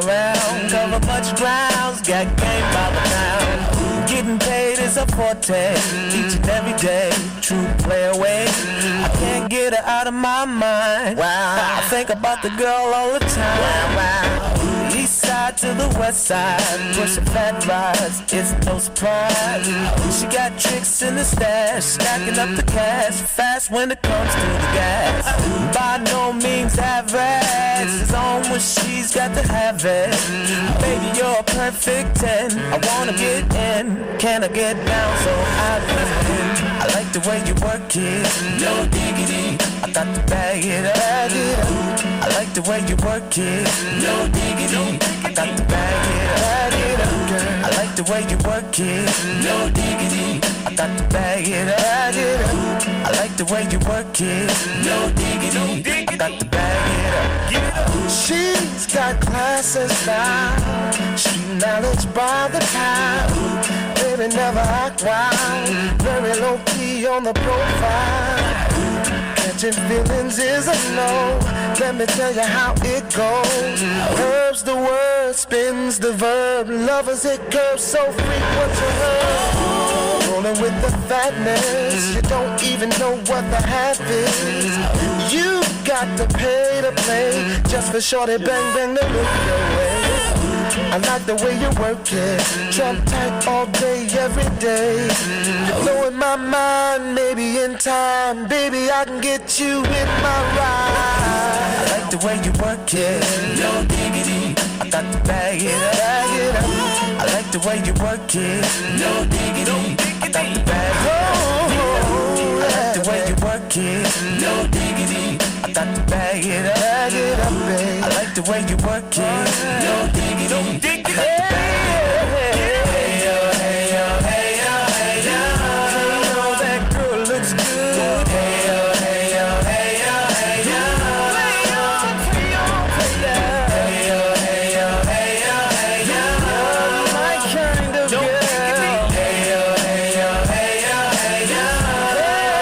around, cover much grounds, got game by the pound. Getting paid is a forte, each and every day, true play away. I can't get her out of my mind. Wow, I think about the girl all the time. Wow. East side to the west side, pushing fat rides, it's no surprise. She got tricks in the stash, stacking up the cash, fast when it comes to the gas. By no means average, it's on when she's got to have it. Baby, you're a perfect 10, I wanna get in, can I get down so I can? I like the way you work it, no diggity, I got to bag it up. I like the way you work it, no diggity, I got to bag it up. I like the way you work it, no diggity, I got to bag it up. I like the way you work it, no diggity, I got to bag it up. She's got class and style, street knowledge by the time. Baby never act wild, very low key on the profile. Catching feelings is a no, let me tell you how it goes. Curves the word, spins the verb, lovers it curves so frequent to her. Rolling with the fatness, you don't even know what the half is. You got to pay to play, just for shorty bang bang to look your way. I like the way you work it, trump tight all day, every day. Blowing my mind, maybe in time, baby I can get you in my ride. I like the way you work it, no diggity, I got to bag it up. I like the way you work it, no diggity, I got to bag it up. I like the way you work it, no diggity, I got to bag it up. I like the way you work it, no diggity, I got to bag it up. Hey yo, hey yo, hey yo, hey yo, you know that girl looks good. Hey yo, hey yo, hey yo, hey yo, play on, play on, play on. Hey yo, hey yo, hey yo, hey yo, my kind of girl. Hey yo, hey yo, hey yo, hey yo, hey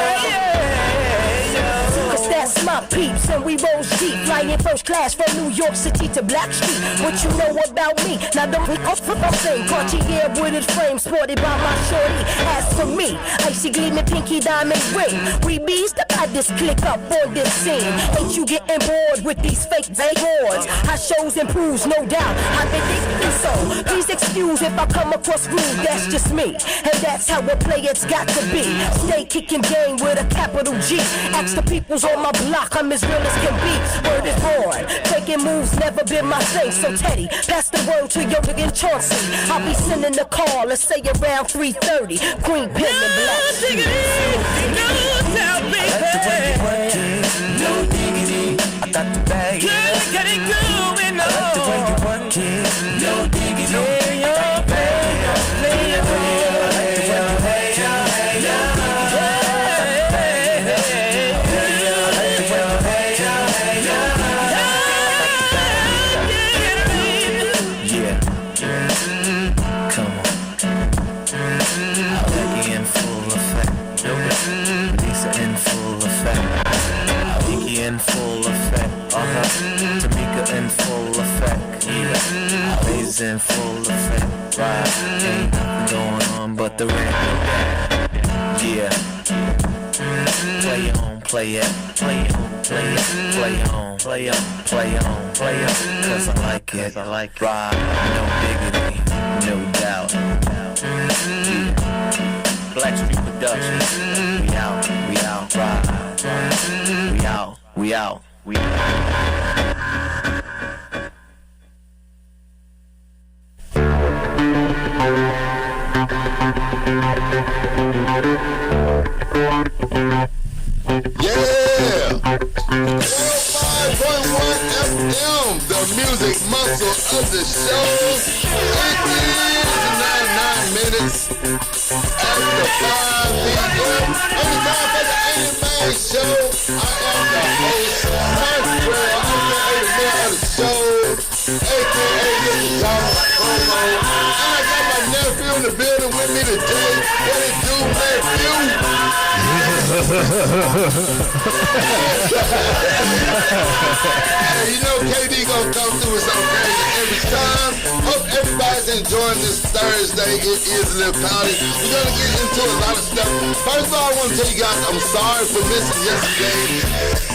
yo. 'Cause that's my peeps and we roll deep, flying first class from New York City to Blackstreet. What you know about me? Now don't pick up for my thing. Cartier wooded frame sported by my shorty. As for me, icy gleaming pinky diamond ring. We bees the this click up on this scene. Ain't you getting bored with these fake awards? How shows improves, no doubt. I've been thinking so. Please excuse if I come across rude, that's just me. And that's how a player's got to be. Stay kicking game with a capital G. Ask the peoples on my block, I'm as real as can be. Word is born, taking moves never been my thing. So Teddy, pass the word to your nigga Chauncey. I'll be sending the call, let's say around 3:30. Queen Pen and Black. I like the way you work it, no diggity, I got to bag it up. I like the way you work it, no diggity, I got to bag it up. I like the way you work it, no diggity, I got to bag it up. I like the way you work it, no diggity, I got to bag it up. Yeah, come on. Becky in full effect. Lisa in full effect. Nikki in full effect. Tamika in full effect. Yeah. Lays in full effect. Right. Ain't nothing going on but the rent. Yeah. Play on, play it. Play on, play it. Play on, play on, play on, play on. 'Cause I like it. I like it. Right. No diggity. No doubt. Yeah. Blackstreet Productions. We out, we out, ride. We out, we out, we out. Yeah! 105.1 FM, the music muscle of the show. It is 99 minutes after 5 p.m. It's time for the 80 Man Show. I am the host, Montrell. I'm the 80 Man of the show, a.k.a. Mr. Thomas Promo. And I got my nephew in the building with me today. What it do, nephew? Hey, you know KD gonna come through with something crazy every time. enjoying this Thursday. It is a little cloudy. We're going to get into a lot of stuff. First of all, I want to tell you guys I'm sorry for missing yesterday.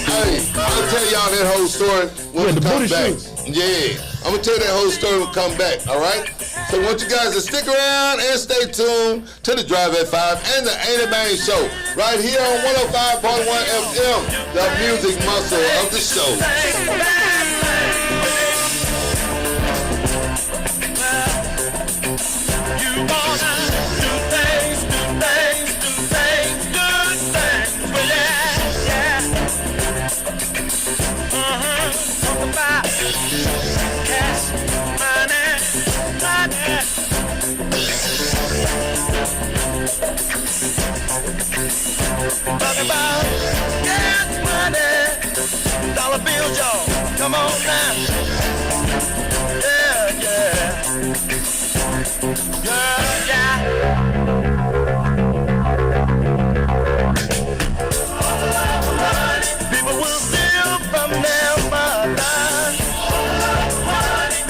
Hey, I'll tell y'all that whole story when we come back. Yeah, I'm going to tell you that whole story when we come back, all right? So I want you guys to stick around and stay tuned to the Drive at 5 and the Ain't It Bang Show right here on 105.1 FM, the music muscle of the show. Talking about gas money, dollar bills, y'all. Come on now. Yeah, yeah. Yeah, yeah. People will steal from their mother.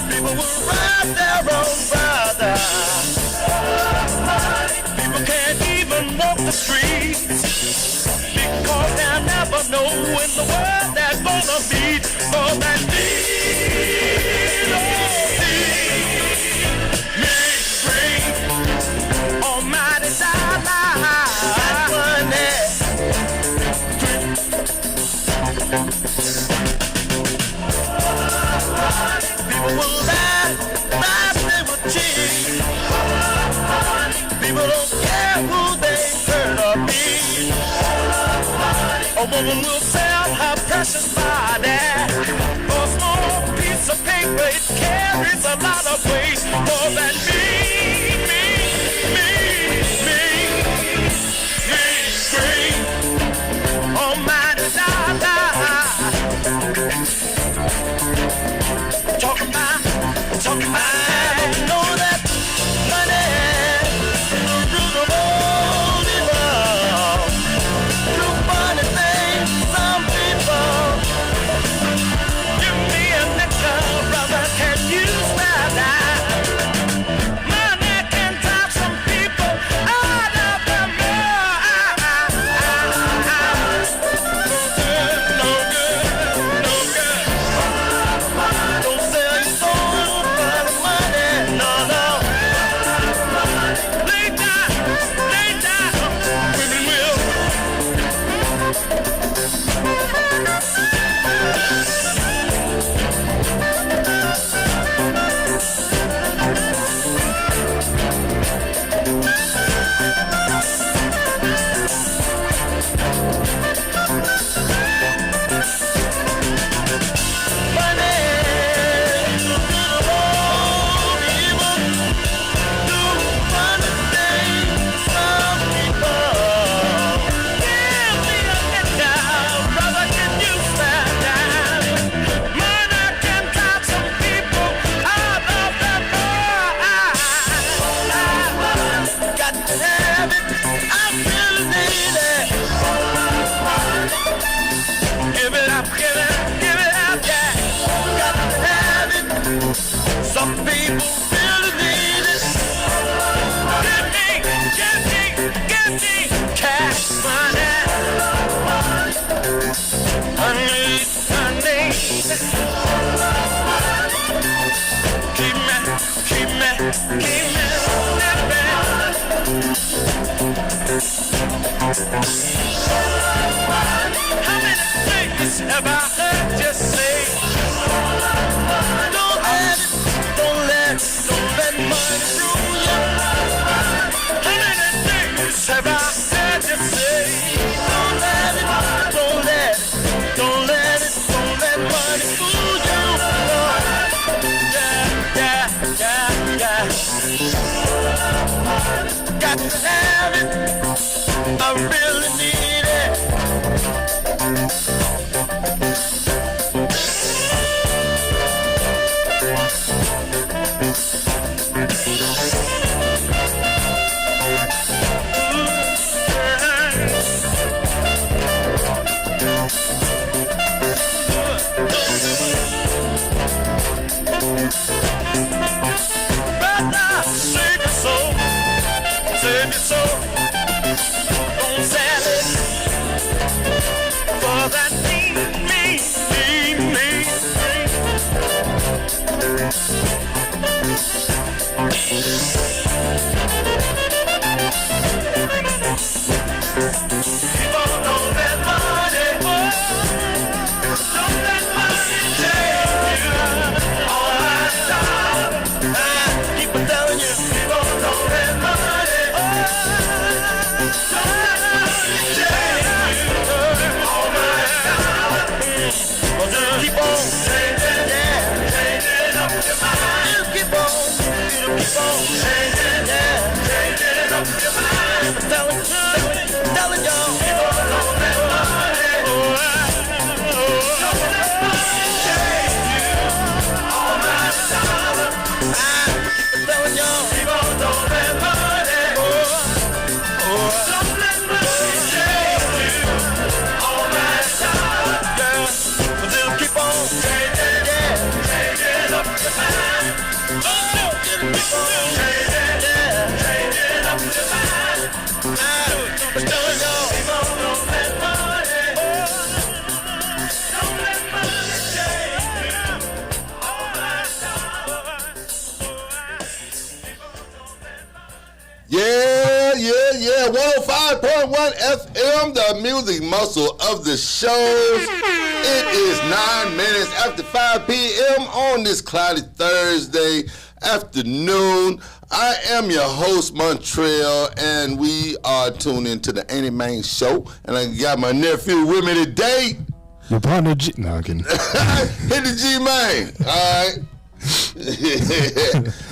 People will rob their own brother. People can't even walk the streets. Because they'll never know in the world they're gonna be. For that me almighty dollar. That money. People will lie, they will cheat. People don't care who they hurt or be. A woman will sell her precious body for a small piece of paper. It carries a lot of weight. For that me, almighty dollar. Talking about, I don't know that money is the root of all evil. Do funny things, some people. Give me a nickel, brother, can you spare that? Money can drive some people out of the mud. No good, no good. Don't sell your soul for the money, no, no. Lay down, women will. Some people really need it. Give me cash money. Honey. Keep me living. How many things have I heard you say? Don't let money rule you. How many things have I heard you say? Don't let money fool you. Yeah. Got to have it. I really need it. Brother keep on changing, yeah, changing up your mind. Telling y'all, keep on that money. Don't let money change you. All my dollar. I'm telling y'all, keep on throwing that money. Don't let money change you. All my dollar, girl. But just keep on changing, yeah, changing up your mind. Oh, just keep on changing, yeah, changing up your mind. I'm telling y'all, keep on throwing that money. Don't let money change you. All my dollar. Yeah. 105.1 FM, the music muscle of the shows. It is 9 minutes after 5 p.m. on this cloudy Thursday afternoon. I am your host, Montrell, and we are tuned into the Ain't It Man show. And I got my nephew with me today. Your partner, no, I'm kidding. Hit the G-Man, all right?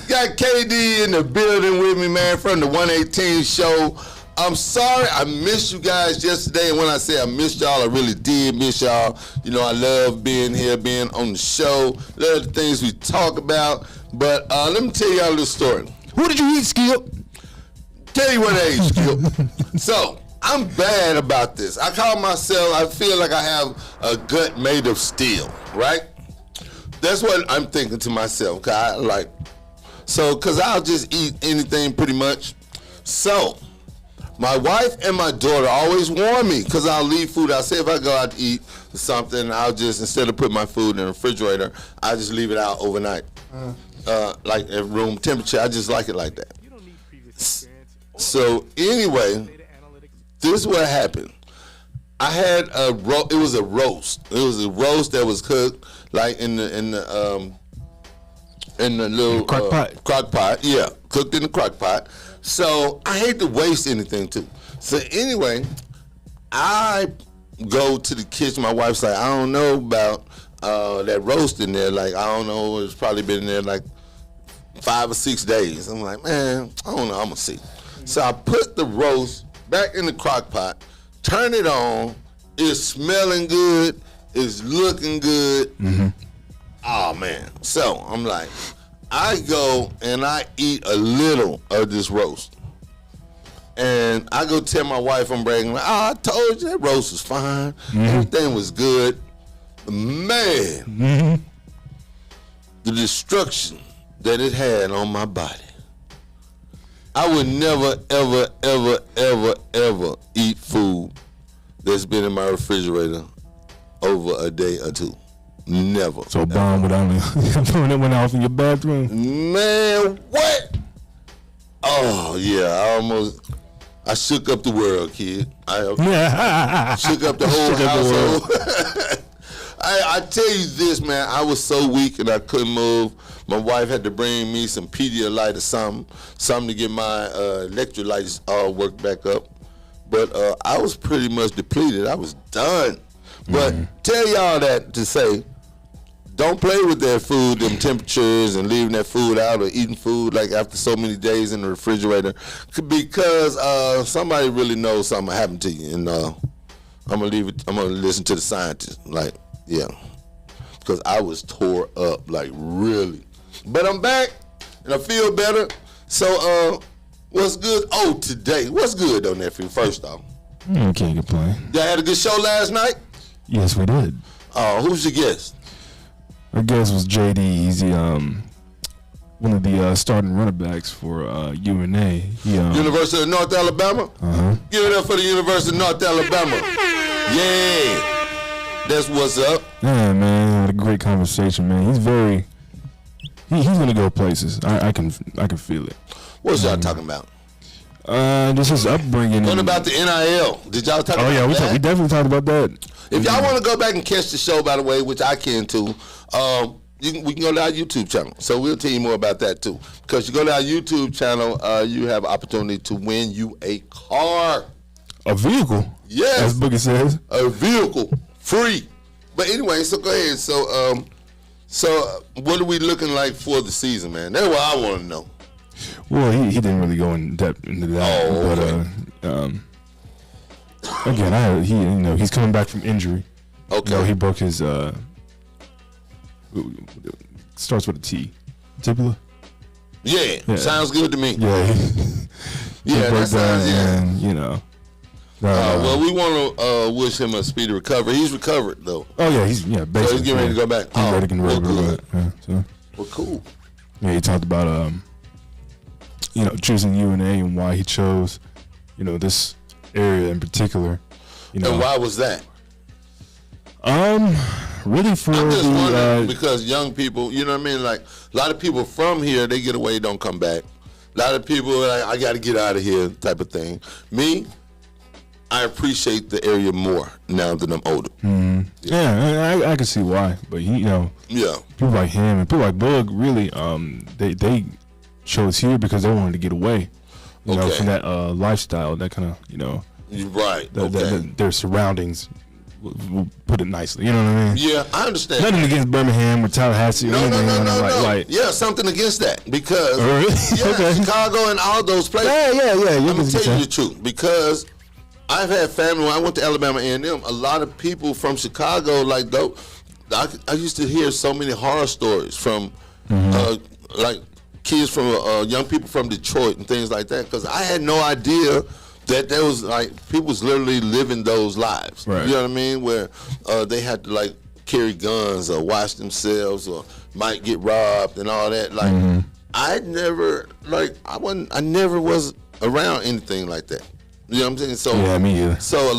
Got KD in the building with me, man, from the 118 show. I'm sorry I missed you guys yesterday, and when I say I missed y'all, I really did miss y'all. You know, I love being here, being on the show, love the things we talk about. But let me tell y'all this story. Who did you eat, Skip? Tell you what I ate, Skip. So, I'm bad about this. I call myself, I feel like I have a gut made of steel, right? That's what I'm thinking to myself, cause I'll just eat anything pretty much. So, my wife and my daughter always warn me, cause I'll leave food. I'll say if I go out to eat something, I'll just, instead of putting my food in the refrigerator, I just leave it out overnight. Like at room temperature, I just like it like that. So anyway, this is what happened. I had it was a roast. It was a roast that was cooked like in the little crock pot. Yeah, cooked in the crock pot. So I hate to waste anything too. So anyway, I go to the kitchen. My wife's like, I don't know about that roast in there. Like, I don't know. It's probably been in there like 5 or 6 days. I'm like, man, I don't know. I'm gonna see. So I put the roast back in the crock pot, turn it on. It's smelling good. It's looking good. Mm-hmm. Oh man. So I'm like, I go and I eat a little of this roast. And I go tell my wife I'm bragging, like, I told you that roast was fine. Mm-hmm. Everything was good. Man, the destruction that it had on my body. I would never, ever, ever, ever, ever eat food that's been in my refrigerator over a day or two. Never. So bomb went off in your bathroom? Man, what? Oh, yeah, I shook up the world, kid. I shook up the whole household. I tell you this, man, I was so weak and I couldn't move. My wife had to bring me some Pedialyte or something to get my electrolytes all worked back up. But I was pretty much depleted. I was done. But tell y'all that to say, don't play with that food, them temperatures, and leaving that food out or eating food like after so many days in the refrigerator, because somebody really knows something happened to you, and I'm gonna listen to the scientists, like, yeah, because I was tore up, like, really. But I'm back and I feel better. So what's good? Oh, today, what's good though, nephew? First off, can't complain. Y'all had a good show last night? Yes, we did. Who's your guest? Our guest was JD. He's one of the starting running backs for UNA. University of North Alabama? Give it up for the University of North Alabama. Yeah. That's what's up. Yeah, man. Had a great conversation, man. He's gonna go places. I can feel it. What's y'all talking about? Just his upbringing. What about the NIL? Did y'all talk about that? Oh yeah, we definitely talked about that. If y'all want to go back and catch the show, by the way, which I can too, we can go to our YouTube channel. So we'll tell you more about that too. Because you go to our YouTube channel, you have opportunity to win you a car. A vehicle? Yes. As Boogie says. A vehicle. Free. But anyway, so go ahead. So what are we looking like for the season, man? That's what I want to know. Well, he didn't really go in depth into that. Oh, okay. But again, he's coming back from injury. Okay. He broke his starts with a T. Tibula. Yeah, sounds good to me. Yeah. That sounds and well, we want to wish him a speedy recovery. He's recovered though. Oh yeah, basically. So he's getting ready to go back. He's ready to go back. So. Well, cool. Yeah, he talked about choosing UNA and why he chose, this area in particular. And why was that? Really for I'm just wondering because young people, you know what I mean? Like a lot of people from here, they get away, don't come back. A lot of people, like, I got to get out of here, type of thing. Me, I appreciate the area more now that I'm older. Mm-hmm. Yeah, I can see why. But people like him and people like Bug really, they chose here because they wanted to get away, from that lifestyle, that kind of, right. Their surroundings. We'll put it nicely, you know what I mean? Yeah, I understand. Nothing against Birmingham or Tallahassee or anything. No. Yeah, something against that because Okay. Chicago and all those places. Yeah. I'm gonna tell you the truth because I've had family when I went to Alabama A&M. A lot of people from Chicago, like though, I used to hear so many horror stories from like kids from young people from Detroit and things like that because I had no idea that there was like people was literally living those lives. Right. You know what I mean? Where they had to like carry guns or watch themselves or might get robbed and all that. Like I never was around anything like that. You know what I'm saying? So yeah, me either. So a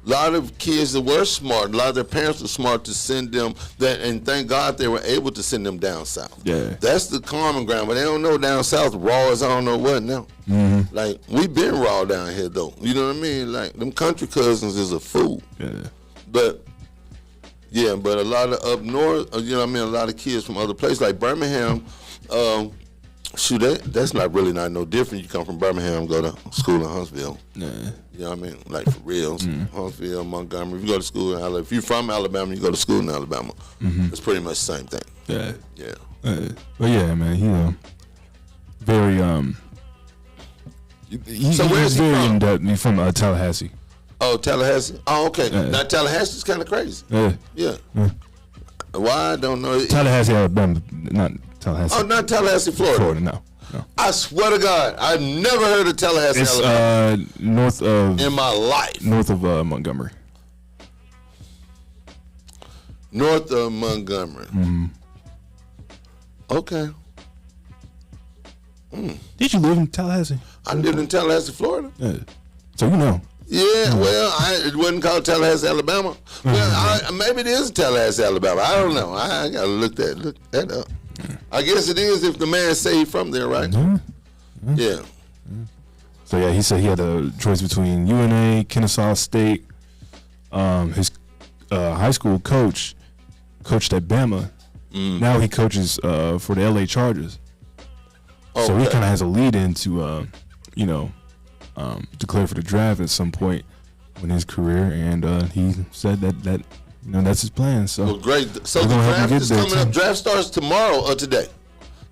lot of kids that were smart, a lot of their parents were smart to send them that, and thank God they were able to send them down south. Yeah, that's the common ground, but they don't know down south raw as I don't know what now. Like we been raw down here though. You know what I mean? Like them country cousins is a fool. Yeah, but a lot of up north, you know what I mean? A lot of kids from other places like Birmingham. That's not no different. You come from Birmingham, go to school in Huntsville. Yeah. You know what I mean? Like for real. Huntsville, Montgomery. If you go to school in Alabama, if you're from Alabama, you go to school in Alabama. It's pretty much the same thing. Yeah. But yeah, man, very he's very in depth. He's from Tallahassee. Oh, Tallahassee. Oh, okay. Now Tallahassee's kind of crazy. Yeah. Why? I don't know. Tallahassee, Alabama, not Tallahassee. Oh, not Tallahassee, Florida. No. I swear to God, I've never heard of Tallahassee, Alabama. It's north of... in my life. North of Montgomery. North of Montgomery. Okay. Did you live in Tallahassee? I lived in Tallahassee, Florida. Yeah. So you know. Yeah, well, it wasn't called Tallahassee, Alabama. Well, maybe it is Tallahassee, Alabama. I don't know. I gotta look that up. I guess it is if the man say he's from there, right? Yeah. So yeah, he said he had a choice between UNA, Kennesaw State. His high school coach coached at Bama. Now he coaches for the LA Chargers. Okay. So he kind of has a lead into declare for the draft at some point in his career, and he said that that's his plan. So well, great. So the draft is coming up. Draft starts tomorrow or today.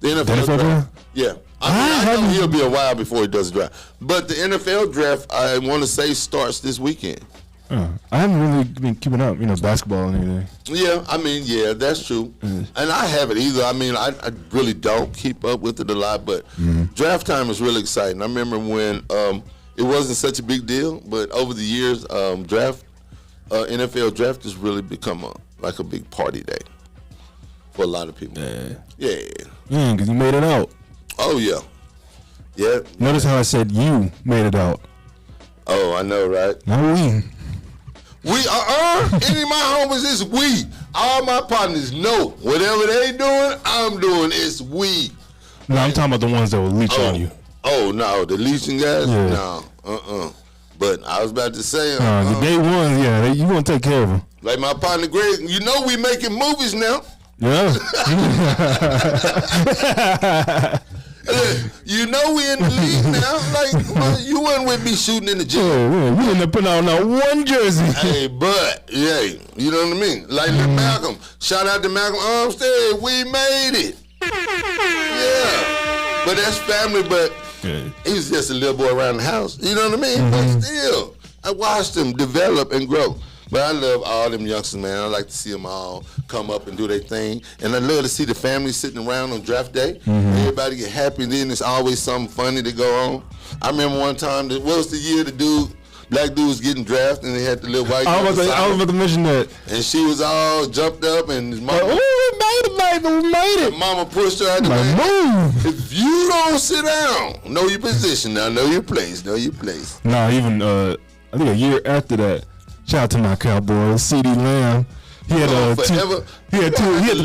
The NFL draft. Yeah. I know he'll be a while before he does the draft. But the NFL draft, I want to say, starts this weekend. I haven't really been keeping up, basketball and everything. Yeah, that's true. And I haven't either. I really don't keep up with it a lot, but draft time is really exciting. I remember when it wasn't such a big deal, but over the years, NFL draft has really become a big party day for a lot of people. Yeah, because you made it out. Oh, yeah. Yeah. Notice how I said you made it out. Oh, I know, right? Not we. We any of my homies, it's we. All my partners know whatever they doing, I'm doing. It's we. No, I'm talking about the ones that will leech on you. Oh no, the leeching guys. Yeah. No, But I was about to say, the day one, you gonna take care of them. Like my partner Greg, we making movies now. Yeah. We in the league now. Like you wasn't with me shooting in the gym. Oh, we ended up putting on one jersey. Hey, but you know what I mean. Like Malcolm. Shout out to Malcolm Armstead. We made it. Yeah. But that's family. But he was just a little boy around the house. You know what I mean? But still, I watched him develop and grow. But I love all them youngsters, man. I like to see them all come up and do their thing. And I love to see the family sitting around on draft day. Everybody get happy, and then there's always something funny to go on. I remember one time, what was the year black dude was getting drafted, and they had the little white girl. I was about to mention that. And she was all jumped up, and his mama, we made it. Mama pushed her out the way. Move. If you don't sit down, know your position now, know your place. Nah, even, I think a year after that, shout out to my cowboy, C.D. Lamb. He had the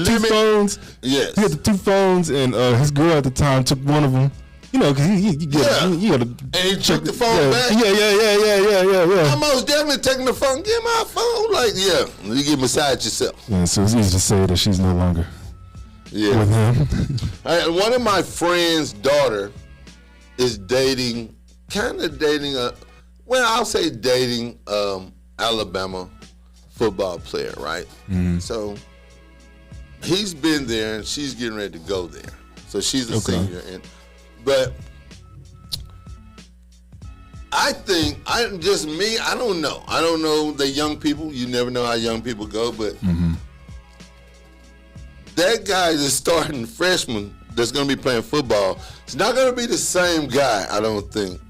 two phones. Yes. He had the 2 phones, and his girl at the time took one of them. You know, because you got to. And he took the phone back. Yeah. I'm most definitely taking the phone. Get my phone. Like, you get beside yourself. Yeah, so it's easy to say that she's no longer with him. One of my friend's daughter is dating I'll say dating Alabama football player, right? So he's been there, and she's getting ready to go there. So she's a senior, but I think I don't know. I don't know the young people. You never know how young people go, but that guy that's starting freshman that's going to be playing football, it's not going to be the same guy, I don't think.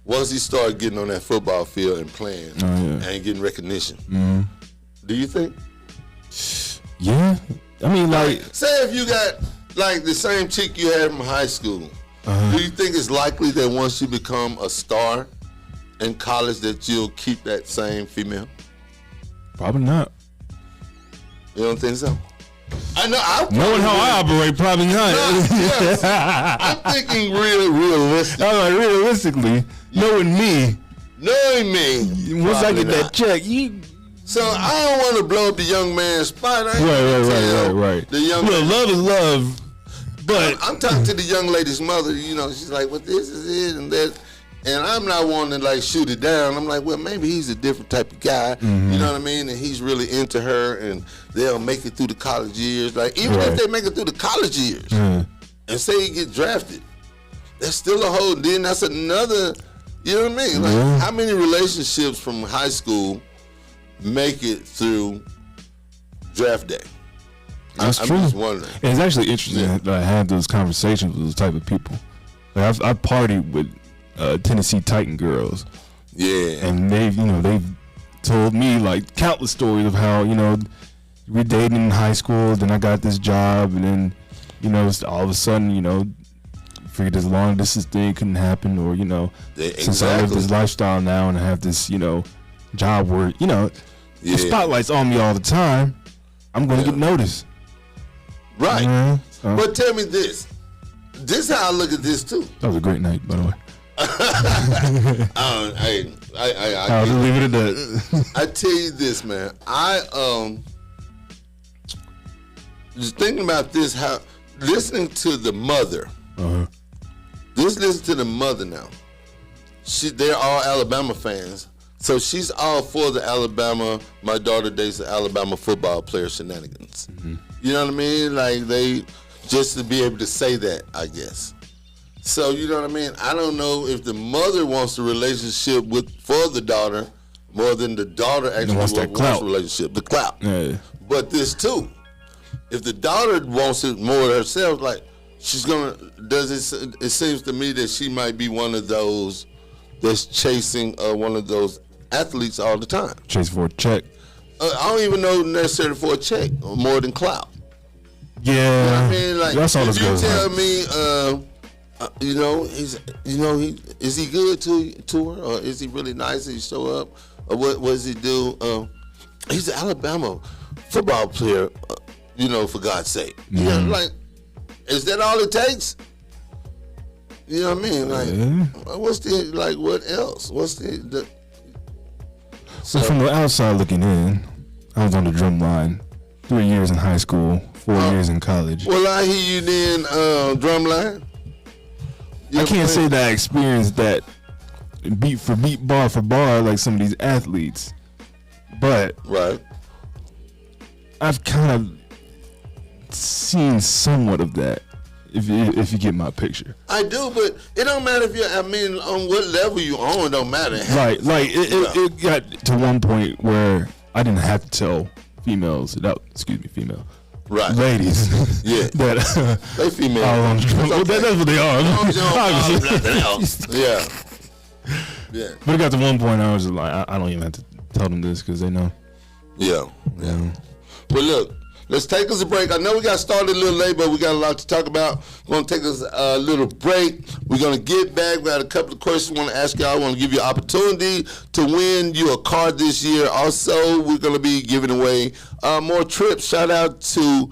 Once he started getting on that football field and playing and getting recognition. Do you think? Yeah. I mean, like, say if you got like the same chick you had from high school, do you think it's likely that once you become a star in college that you'll keep that same female? Probably not. You don't think so? I know. Knowing how I operate, probably not. Yes. I'm thinking realistic. I'm like, realistically, knowing me, once I get that check, So I don't want to blow up the young man's spot. Right. The young love is love, but I'm talking to the young lady's mother. You know, she's like, "Well, this is it and that," and I'm not wanting to like shoot it down. I'm like, "Well, maybe he's a different type of guy." You know what I mean? And he's really into her, and they'll make it through the college years. Like even if they make it through the college years, and say he get drafted, that's still a whole. Then that's another. You know what I mean? Like how many relationships from high school make it through draft day? That's true. I'm just wondering. And it's actually interesting that I had those conversations with those type of people. Like I've partied with Tennessee Titan girls. Yeah. And they've told me like countless stories of how, we're dating in high school, then I got this job, and then, all of a sudden, figured this long distance thing couldn't happen, or, since I live this lifestyle now and I have this, job where, the spotlight's on me all the time, I'm going to get noticed. Right. But tell me this. This is how I look at this too. That was a great night, by the way. I'll just leave it at that. I tell you this, man. I just thinking about this, how listening to the mother. Just listen to the mother now. They're all Alabama fans. So she's all for the Alabama, my daughter dates the Alabama football player shenanigans. You know what I mean? Like they, just to be able to say that, I guess. So you know what I mean? I don't know if the mother wants a relationship for the daughter more than the daughter actually wants a relationship. The clout. Yeah. But this too, if the daughter wants it more herself, like she's gonna, it seems to me that she might be one of those that's chasing one of those athletes all the time. Chase for a check. I don't even know necessarily for a check or more than clout. Yeah. You know what I mean? Like, that's all if you tell me, is he good to her, or is he really nice? Does he show up, or what does he do? He's an Alabama football player, for God's sake. Like, is that all it takes? You know what I mean? Like, what else? So from the outside looking in, I was on the drum line 3 years in high school, 4 years in college. Well, I hear you then, drumline. I can't say that I experienced that beat for beat, bar for bar, like some of these athletes, but I've kind of seen somewhat of that. If you get my picture. I do, but it don't matter if you're. I mean, on what level you on, it don't matter. Right, like it got to one point where I didn't have to tell females female. Right. Ladies. Yeah. That they female. Well, that's what they are. Yeah. Yeah. But it got to one point I was just like, I don't even have to tell them this because they know. Yeah. Well, look, let's take us a break. I know we got started a little late, but we got a lot to talk about. We're going to take us a little break. We're going to get back. We got a couple of questions I want to ask y'all. I want to give you an opportunity to win you a car this year. Also, we're going to be giving away more trips. Shout out to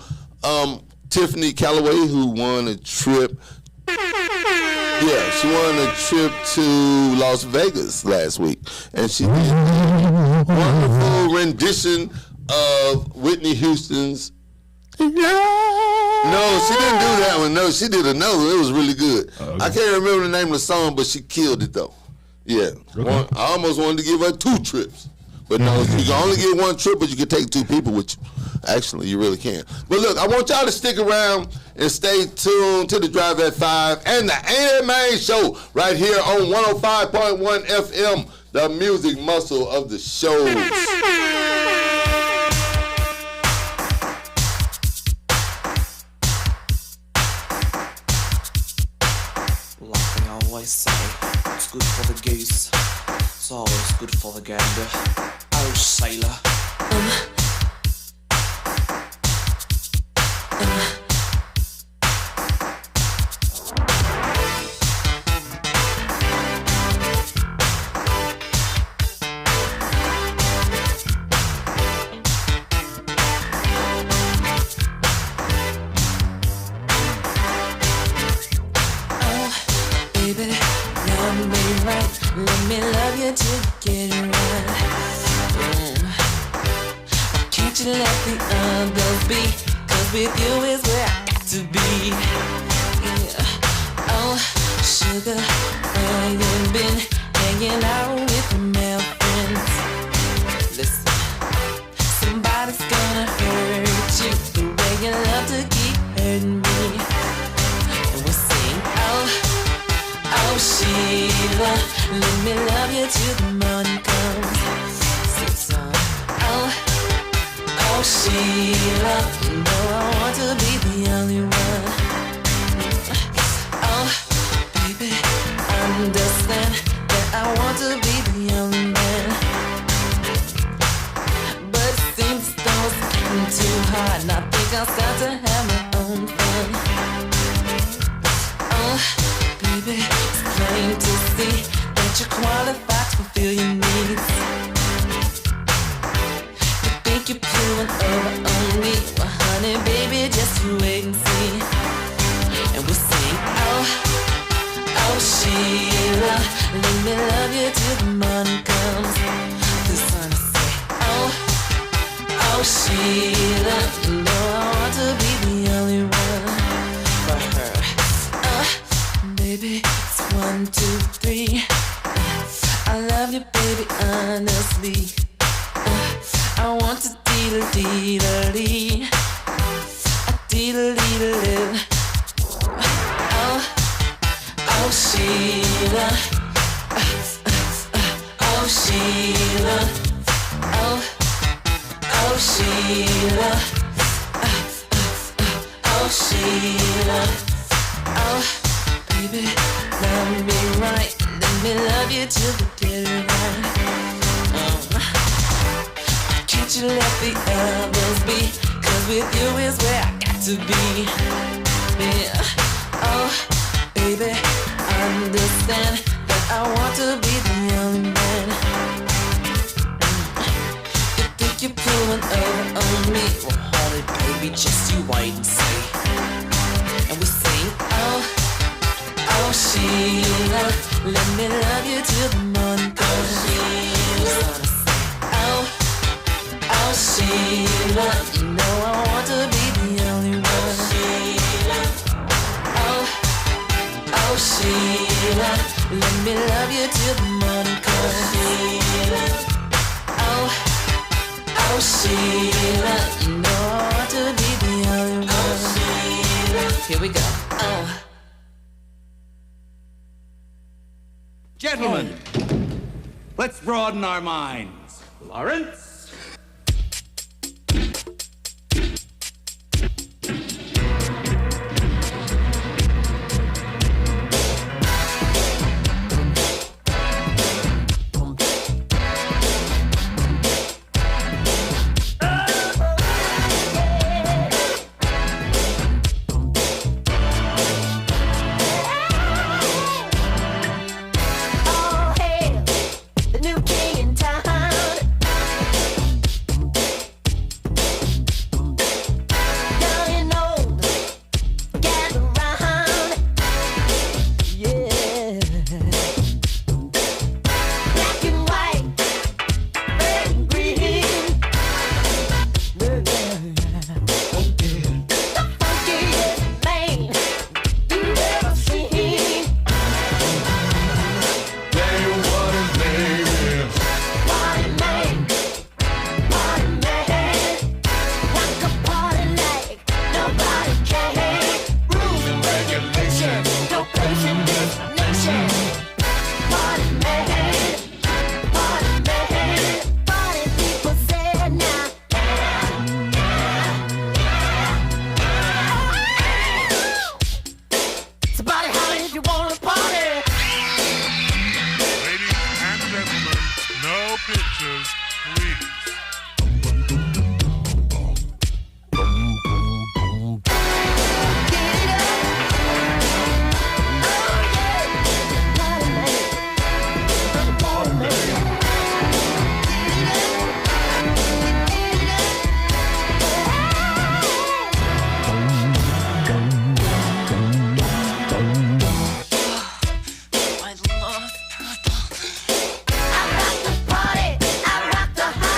Tiffany Calloway, who won a trip. Yeah, she won a trip to Las Vegas last week. And she did a wonderful rendition of Whitney Houston's. No, she didn't do that one. No, she did another one. It was really good. Okay. I can't remember the name of the song, but she killed it though. Yeah, I almost wanted to give her 2 trips, but no, you can only get 1 trip, but you can take 2 people with you. Actually, you really can. But look, I want y'all to stick around and stay tuned to the Drive at 5 and the Ain't It Main Show right here on 105.1 FM, the music muscle of the shows. Say it's good for the goose, it's always good for the gander. Oh, sailor. Let me love you till you get it right. Can't you let the others be? 'Cause with you is where I got to be. Yeah. Oh, sugar, where you been? Hanging out with your male friends. Listen, somebody's gonna hurt you the way you love to keep hurting me. And we'll sing, oh, Sheila, let me love you till the morning comes. Sing song. Oh, Sheila, you know I want to be the only one. Oh, baby, understand that I want to be the only man. But it seems though it's getting too hard, and I think I'll start to have my own fun. Oh, baby, it's plain to see that you're qualified to fulfill your needs. You think you're pulling over on me? Well, honey, baby, just you wait and see. And we'll sing, oh, Sheila, let me love you till the morning comes. This one I say, oh, Sheila, you know I want to be the only one for her. Baby, it's 1, 2, 3. I love you, baby, honestly. I want to dee-da-dee-da-dee. Dee-da-dee-da-dee. Oh, Sheila. Oh, Sheila. Oh, Sheila. Oh, Sheila. Oh, baby, love me right. Let me love you till the get it right. Can't you let the others be? 'Cause with you is where I got to be. Yeah. Oh, baby, understand that I want to be the only man. You think you're pulling over on me? Well, honey, baby, just you wait and see. And we sing, oh, Sheila, let me love you till the morning comes. Oh, Sheila, you know I want to be the only one. Oh, Sheila, let me love you till the morning comes. Oh, Sheila, you know I want to be the only one. Here we go. Gentlemen, let's broaden our minds. Lawrence? Oh, hey, the new king in town. Young and old, gather round. Yeah. Black and white, red and green. The funkiest man you've ever seen. Party man, rock a party like nobody can. Rules and regulations, no place in this nation. Party man, party people say now. So party hard if you wanna party. Ladies and gentlemen, no pictures, please. I love purple. I rock the party, I rock the house.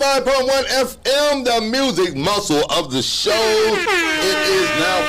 105.1 FM, the music muscle of the show. It is now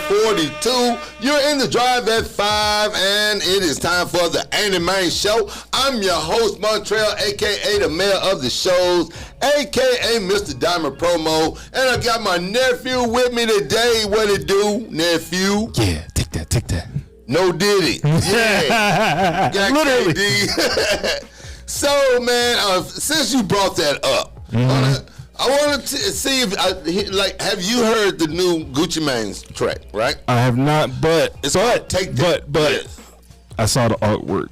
5:42. You're in the drive at 5, and it is time for the Anime Show. I'm your host, Montrell, a.k.a. the mayor of the shows, a.k.a. Mr. Diamond Promo. And I got my nephew with me today. What it do, nephew? Yeah, take that. No Diddy. Yeah. Got Literally. KD. So, man, since you brought that up, I wanted to see if, have you heard the new Gucci Mane's track, right? I have not, but I saw the artwork.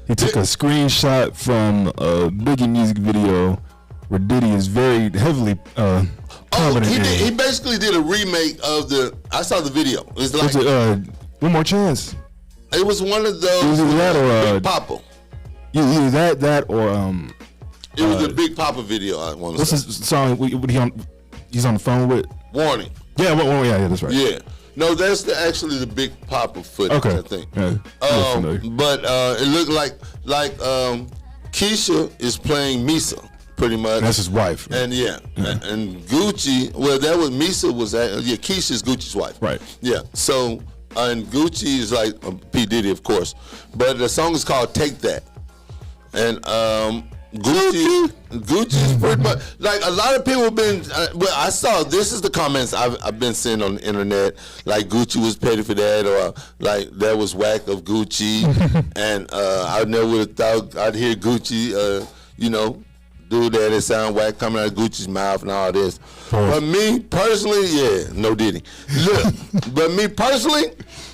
He took a screenshot from a Biggie music video where Diddy is very heavily prominent. He basically did a remake of I saw the video. It's like One More Chance. It was one of those. It was either that or Big Papa. Either that or It was the Big Papa video. I want to say. What's his song? He's on the phone with Warning. Yeah, yeah, that's right. Yeah. No, that's actually the Big Papa footage, I think. Yeah, but it looked like Keisha is playing Misa, pretty much. That's his wife. Right? And and Gucci, that was Misa was Keisha's Gucci's wife. Right. Yeah. So and Gucci is like P. Diddy, of course, but the song is called Take That. And Gucci's pretty much like a lot of people have been. I saw this is the comments I've been seeing on the internet. Like Gucci was petty for that, or like that was whack of Gucci, and I never would have thought I'd hear Gucci, do that. It sound whack coming out of Gucci's mouth and all this. But me personally, no Diddy. Look, but me personally,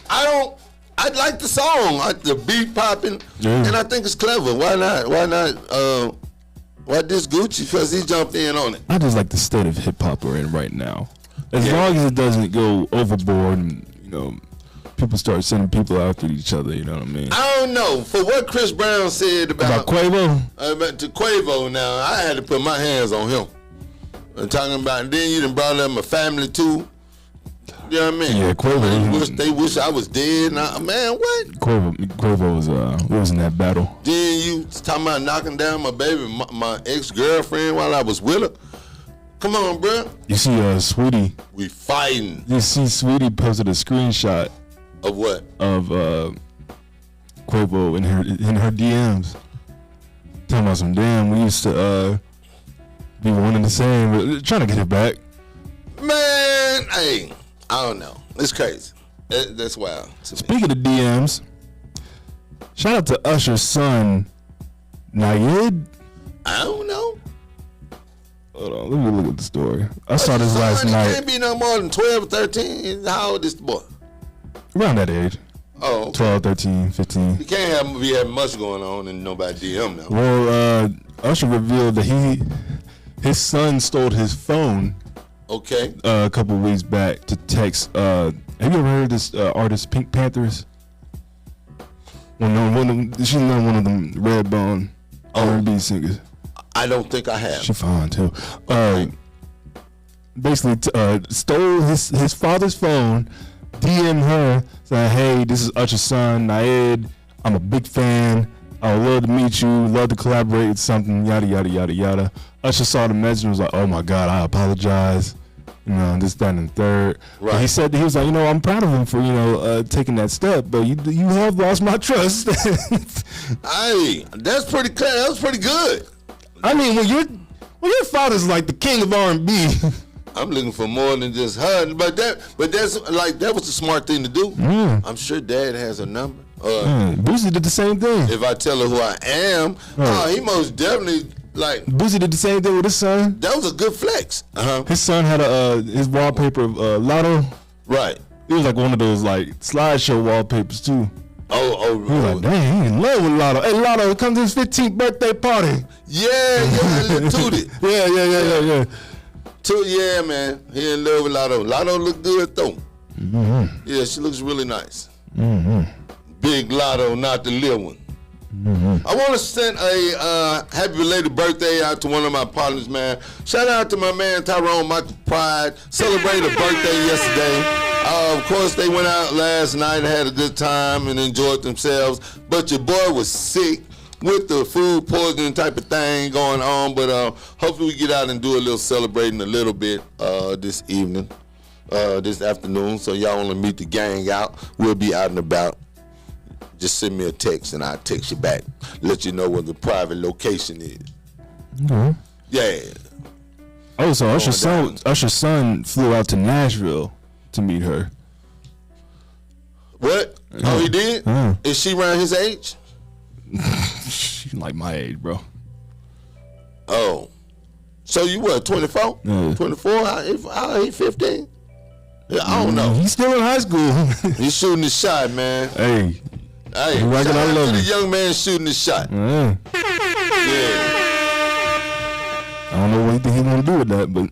I like the song, the beat popping, and I think it's clever. Why not? Why this Gucci? Because he jumped in on it. I just like the state of hip hop we're in right now. As long as it doesn't go overboard, and people start sending people after each other. You know what I mean? I don't know. For what Chris Brown said about Quavo, to Quavo, now I had to put my hands on him. And talking about, and then you done brought up my family too. You know what I mean? Yeah, Quavo. They wish I was dead. Man, what? Quavo was in that battle. Then you talking about knocking down my baby, my ex-girlfriend while I was with her. Come on, bro. You see, Sweetie. We fighting. You see, Sweetie posted a screenshot of what? Of Quavo in her DMs. Talking about some damn. We used to be one and the same, but trying to get it back. Man, hey. I don't know. It's crazy. That's wild. Speaking of DMs, shout out to Usher's son, Nayed. I don't know. Hold on, let me look at the story. I saw this last night. He can't be no more than 12 or 13. How old is the boy? Around that age. Oh, okay. 12, 13, 15. He can't be having much going on and nobody DM now. Well, Usher revealed that his son stole his phone. Okay. A couple of weeks back to text. Have you ever heard this artist Pink Panthers? She's not one of them Redbone R&B singers. I don't think I have. She fine too. Basically, stole his father's phone, DM'd her saying, "Hey, this is Usher's son, Nayed. I'm a big fan. I would love to meet you. Love to collaborate with something. Yada yada yada yada." Usher saw the message and was like, "Oh my God, I apologize. This, that, and the third." Right. And he was like, I'm proud of him for taking that step, but you have lost my trust. Hey, that's pretty clear. That was pretty good. I mean, when your father's like the king of R&B. I'm looking for more than just her, but that's like that was the smart thing to do. I'm sure Dad has a number. Boosie did the same thing. If I tell her who I am, he most definitely. Like Boosie did the same thing with his son. That was a good flex. His son had his wallpaper of Lotto. Right. It was like one of those like slideshow wallpapers too. Oh. He was like, dang, he in love with Lotto. Hey, Lotto, come to his 15th birthday party. Yeah, Tootie. Yeah. Yeah, man. He in love with Lotto. Lotto look good though. Mm-hmm. Yeah, she looks really nice. Mm-hmm. Big Lotto, not the little one. Mm-hmm. I want to send a happy belated birthday out to one of my partners, man. Shout out to my man Tyrone Michael Pride. Celebrated a birthday yesterday. Of course, they went out last night and had a good time and enjoyed themselves. But your boy was sick. with the food poisoning type of thing going on, but hopefully we get out and do a little celebrating a little bit this evening, this afternoon. So y'all want to meet the gang out, we'll be out and about. Just send me a text and I'll text you back, let you know where the private location is. Mm-hmm. Yeah. Oh, so Usher's son flew out to Nashville to meet her. What? Oh, he did? Is she around his age? She's like my age, bro. Oh. So you what, 24? Yeah. 24? How he 15? Yeah, I don't know. He's still in high school. He's shooting the shot, man. Hey, shout out to the young man shooting the shot. Yeah. I don't know what he want to do with that, but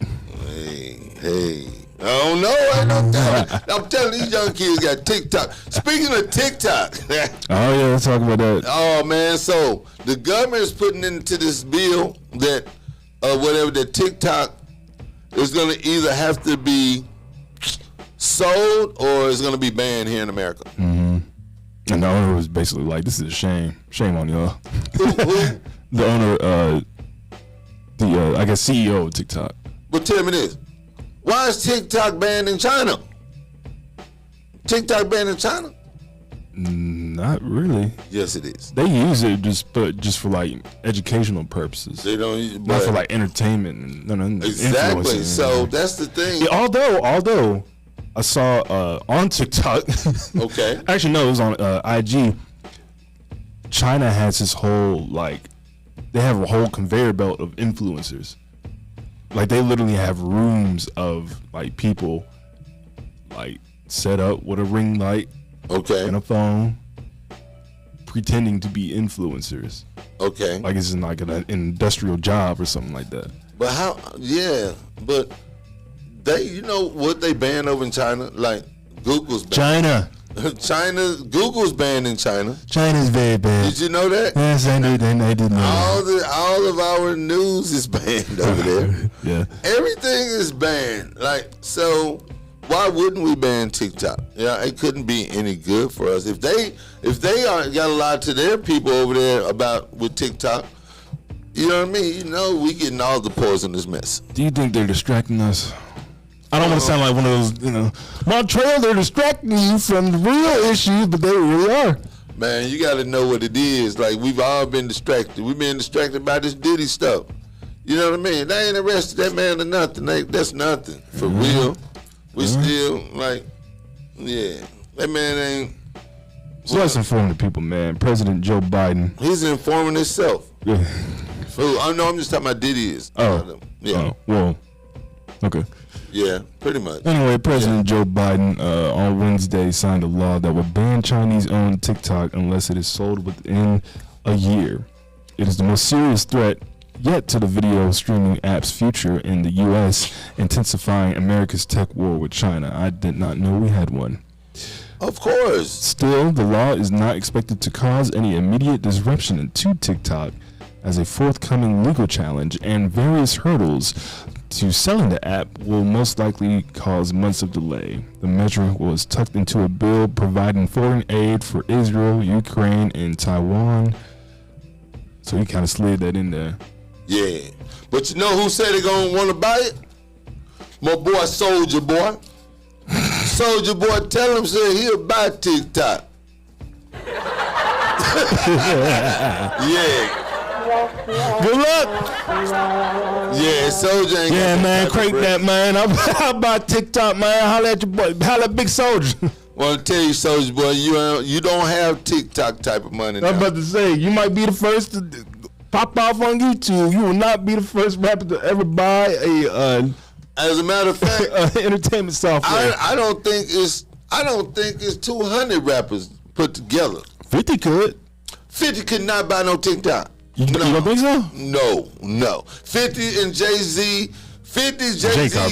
Hey. I don't know. I'm telling these young kids got TikTok. Speaking of TikTok. oh yeah, let's talk about that. Oh man, so the government is putting into this bill that whatever that TikTok is going to either have to be sold or it's going to be banned here in America. Mm-hmm. And the owner was basically like, "This is a shame. Shame on y'all." Who? The owner, I guess CEO of TikTok. But tell me this. Why is TikTok banned in China? TikTok banned in China? Not really. Yes, it is. They use it just for like educational purposes. They don't use it, not for like entertainment and exactly. So that's the thing. Yeah, although I saw on TikTok. Okay. Actually, no, it was on IG. China has this whole they have a whole conveyor belt of influencers. Like they literally have rooms of like people like set up with a ring light, and a phone, pretending to be influencers. Okay. Like it's in like an industrial job or something like that. But how? Yeah, but they, you know what they banned over in China? Like Google's banned. Google's banned in China. China's very bad. Did you know that? Yes, I did know. All of our news is banned over there. Yeah. Everything is banned. Like, so why wouldn't we ban TikTok? Yeah, it couldn't be any good for us. If they got a lot to their people over there with TikTok, you know what I mean? You know, we getting all the poisonous mess. Do you think they're distracting us? I don't want to sound like one of those, Montrell, they're distracting you from the real issues, but they really are. Man, you got to know what it is. Like, we've all been distracted. We've been distracted by this Diddy stuff. You know what I mean? They ain't arrested that man or nothing. That's nothing. For real. We still, that man ain't. So let's inform the people, man. President Joe Biden. He's informing himself. Yeah. I'm just talking about Diddy is. Yeah. Well, okay. Yeah, pretty much. Anyway, President Joe Biden on Wednesday signed a law that would ban Chinese-owned TikTok unless it is sold within a year. It is the most serious threat yet to the video streaming app's future in the U.S., intensifying America's tech war with China. I did not know we had one. Of course. Still, the law is not expected to cause any immediate disruption to TikTok, as a forthcoming legal challenge and various hurdles to selling the app will most likely cause months of delay. The measure was tucked into a bill providing foreign aid for Israel, Ukraine, and Taiwan. So he kind of slid that in there. Yeah. But you know who said they're going to want to buy it? My boy Soldier Boy. Soldier Boy, tell him, say he'll buy TikTok. Yeah. Good luck. Yeah, Soldier ain't got man, crank that, man. How about TikTok, man? Holla at your boy. Holla at Big Soldier. Want to tell you, Soldier Boy, you don't have TikTok type of money now. I'm about to say, you might be the first to pop off on YouTube. You will not be the first rapper to ever buy as a matter of fact, entertainment software. I don't think it's 200 rappers put together. 50 could. 50 could not buy no TikTok. You don't think so? No. 50 and Jay-Z, Jay-Z,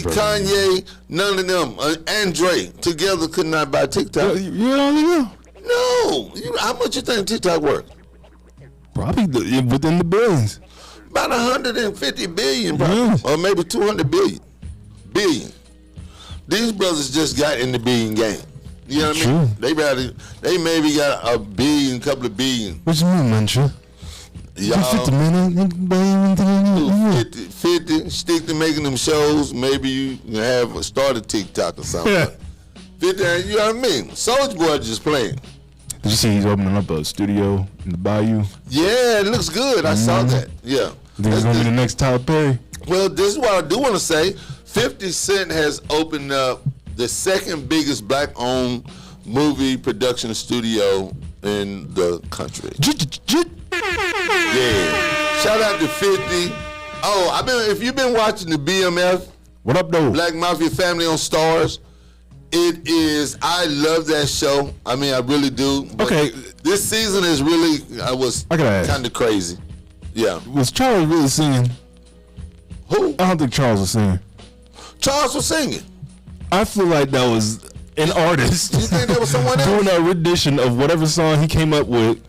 Kanye, none of them, Andre, together could not buy TikTok. You don't think so? No. How much you think TikTok worth? Probably within the billions. About 150 billion, probably. Or maybe 200 billion. These brothers just got in the billion game. You know what I mean? They maybe got a billion, couple of billion. What you mean, Montrell? Y'all 50 minutes. 50, stick to making them shows. Maybe you can start a TikTok or something. Yeah. 50, you know what I mean? Soulja Boy just playing. Did you see he's opening up a studio in the Bayou? Yeah, it looks good. I saw that. Yeah. You think it's gonna be the next Tyler Perry? Well, this is what I do want to say. 50 Cent has opened up the second biggest black-owned movie production studio in the country. Yeah. Shout out to 50. Oh, if you've been watching the BMF, What up, though? Black Mafia Family on Stars, I love that show. I mean, I really do. But Okay. This season is really, I gotta ask. kind of crazy. Yeah. Was Charles really singing? Who? I don't think Charles was singing. Charles was singing. I feel like that was an artist. You think that was someone else? Doing a rendition of whatever song he came up with,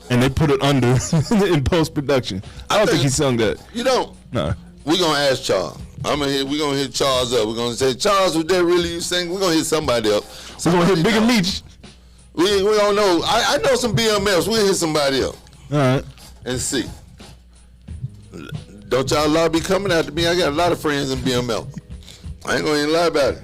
and they put it under in post-production. I don't think he sung that. You don't? No. We're going to ask Charles. We're going to hit Charles up. We're going to say, Charles, was that really you singing? We're going to hit somebody else. We're going to hit Bigger Meech. We don't know. I know some BMFs. We'll hit somebody else. All right. And see. Don't y'all lot be coming after me. I got a lot of friends in BML. I ain't gonna even lie about it.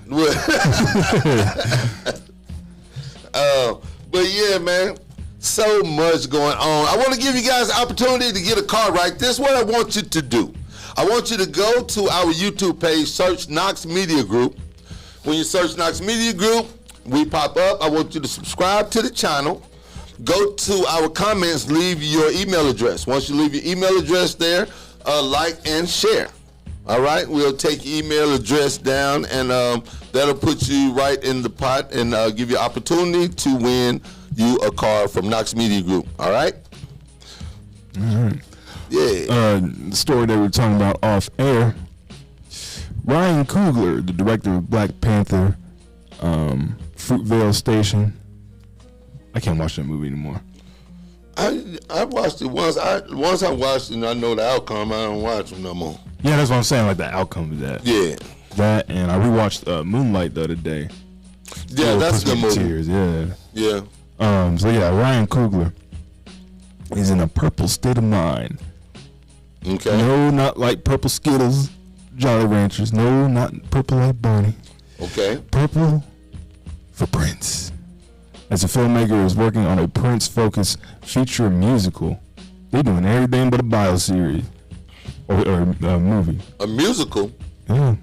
But yeah, man, so much going on. I want to give you guys an opportunity to get a car right. This is what I want you to do. I want you to go to our YouTube page, search Knox Media Group. When you search Knox Media Group, we pop up. I want you to subscribe to the channel. Go to our comments, leave your email address. Once you leave your email address there, like and share. All right, we'll take your email address down, and that'll put you right in the pot and give you opportunity to win you a car from Knox Media Group. All right? All right. Yeah. The story that we were talking about off air. Ryan Coogler, the director of Black Panther, Fruitvale Station. I can't watch that movie anymore. I watched it once. Once I watched it and I know the outcome, I don't watch it no more. Yeah, that's what I'm saying. Like the outcome of that. Yeah. That, and I rewatched Moonlight the other day. Yeah, that's a good movie. Tears, yeah. Yeah. So yeah, Ryan Coogler is in a purple state of mind. Okay. No, not like purple Skittles, Jolly Ranchers. No, not purple like Barney. Okay. Purple for Prince. As a filmmaker is working on a Prince-focused feature musical, they're doing everything but a bio-series or a movie. A musical? Yeah.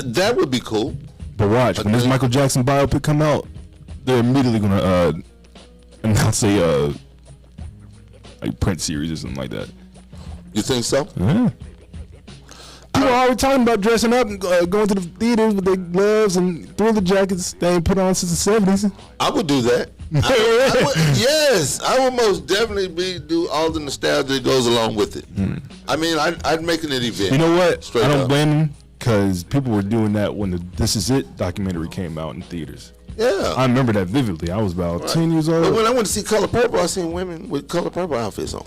That would be cool. But watch, when this Michael Jackson biopic come out, they're immediately gonna announce a Prince series or something like that. You think so? Yeah. People are always talking about dressing up and going to the theaters with their gloves and Thriller jackets they ain't put on since the 70s. I would do that. I would, yes, I would most definitely do all the nostalgia that goes along with it. I mean, I'd make it an event. You know what? Straight I don't up. blame them because people were doing that when the This Is It documentary came out in theaters. Yeah. I remember that vividly. I was about 10 years old. But when I went to see Color Purple, I seen women with Color Purple outfits on.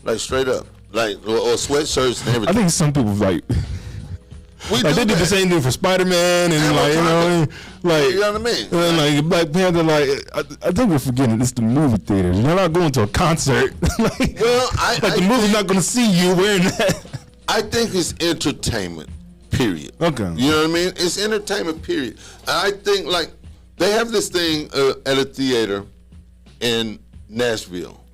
Like straight up. Like, or sweatshirts and everything. I think some people like they did the same thing for Spider-Man and like, you know what I mean? And like Black Panther, like I think we're forgetting it's the movie theaters. You're not going to a concert. Like, well, the movie's not going to see you wearing that. I think it's entertainment, period. Okay. You know what I mean? It's entertainment, period. And I think, like, they have this thing at a theater in Nashville.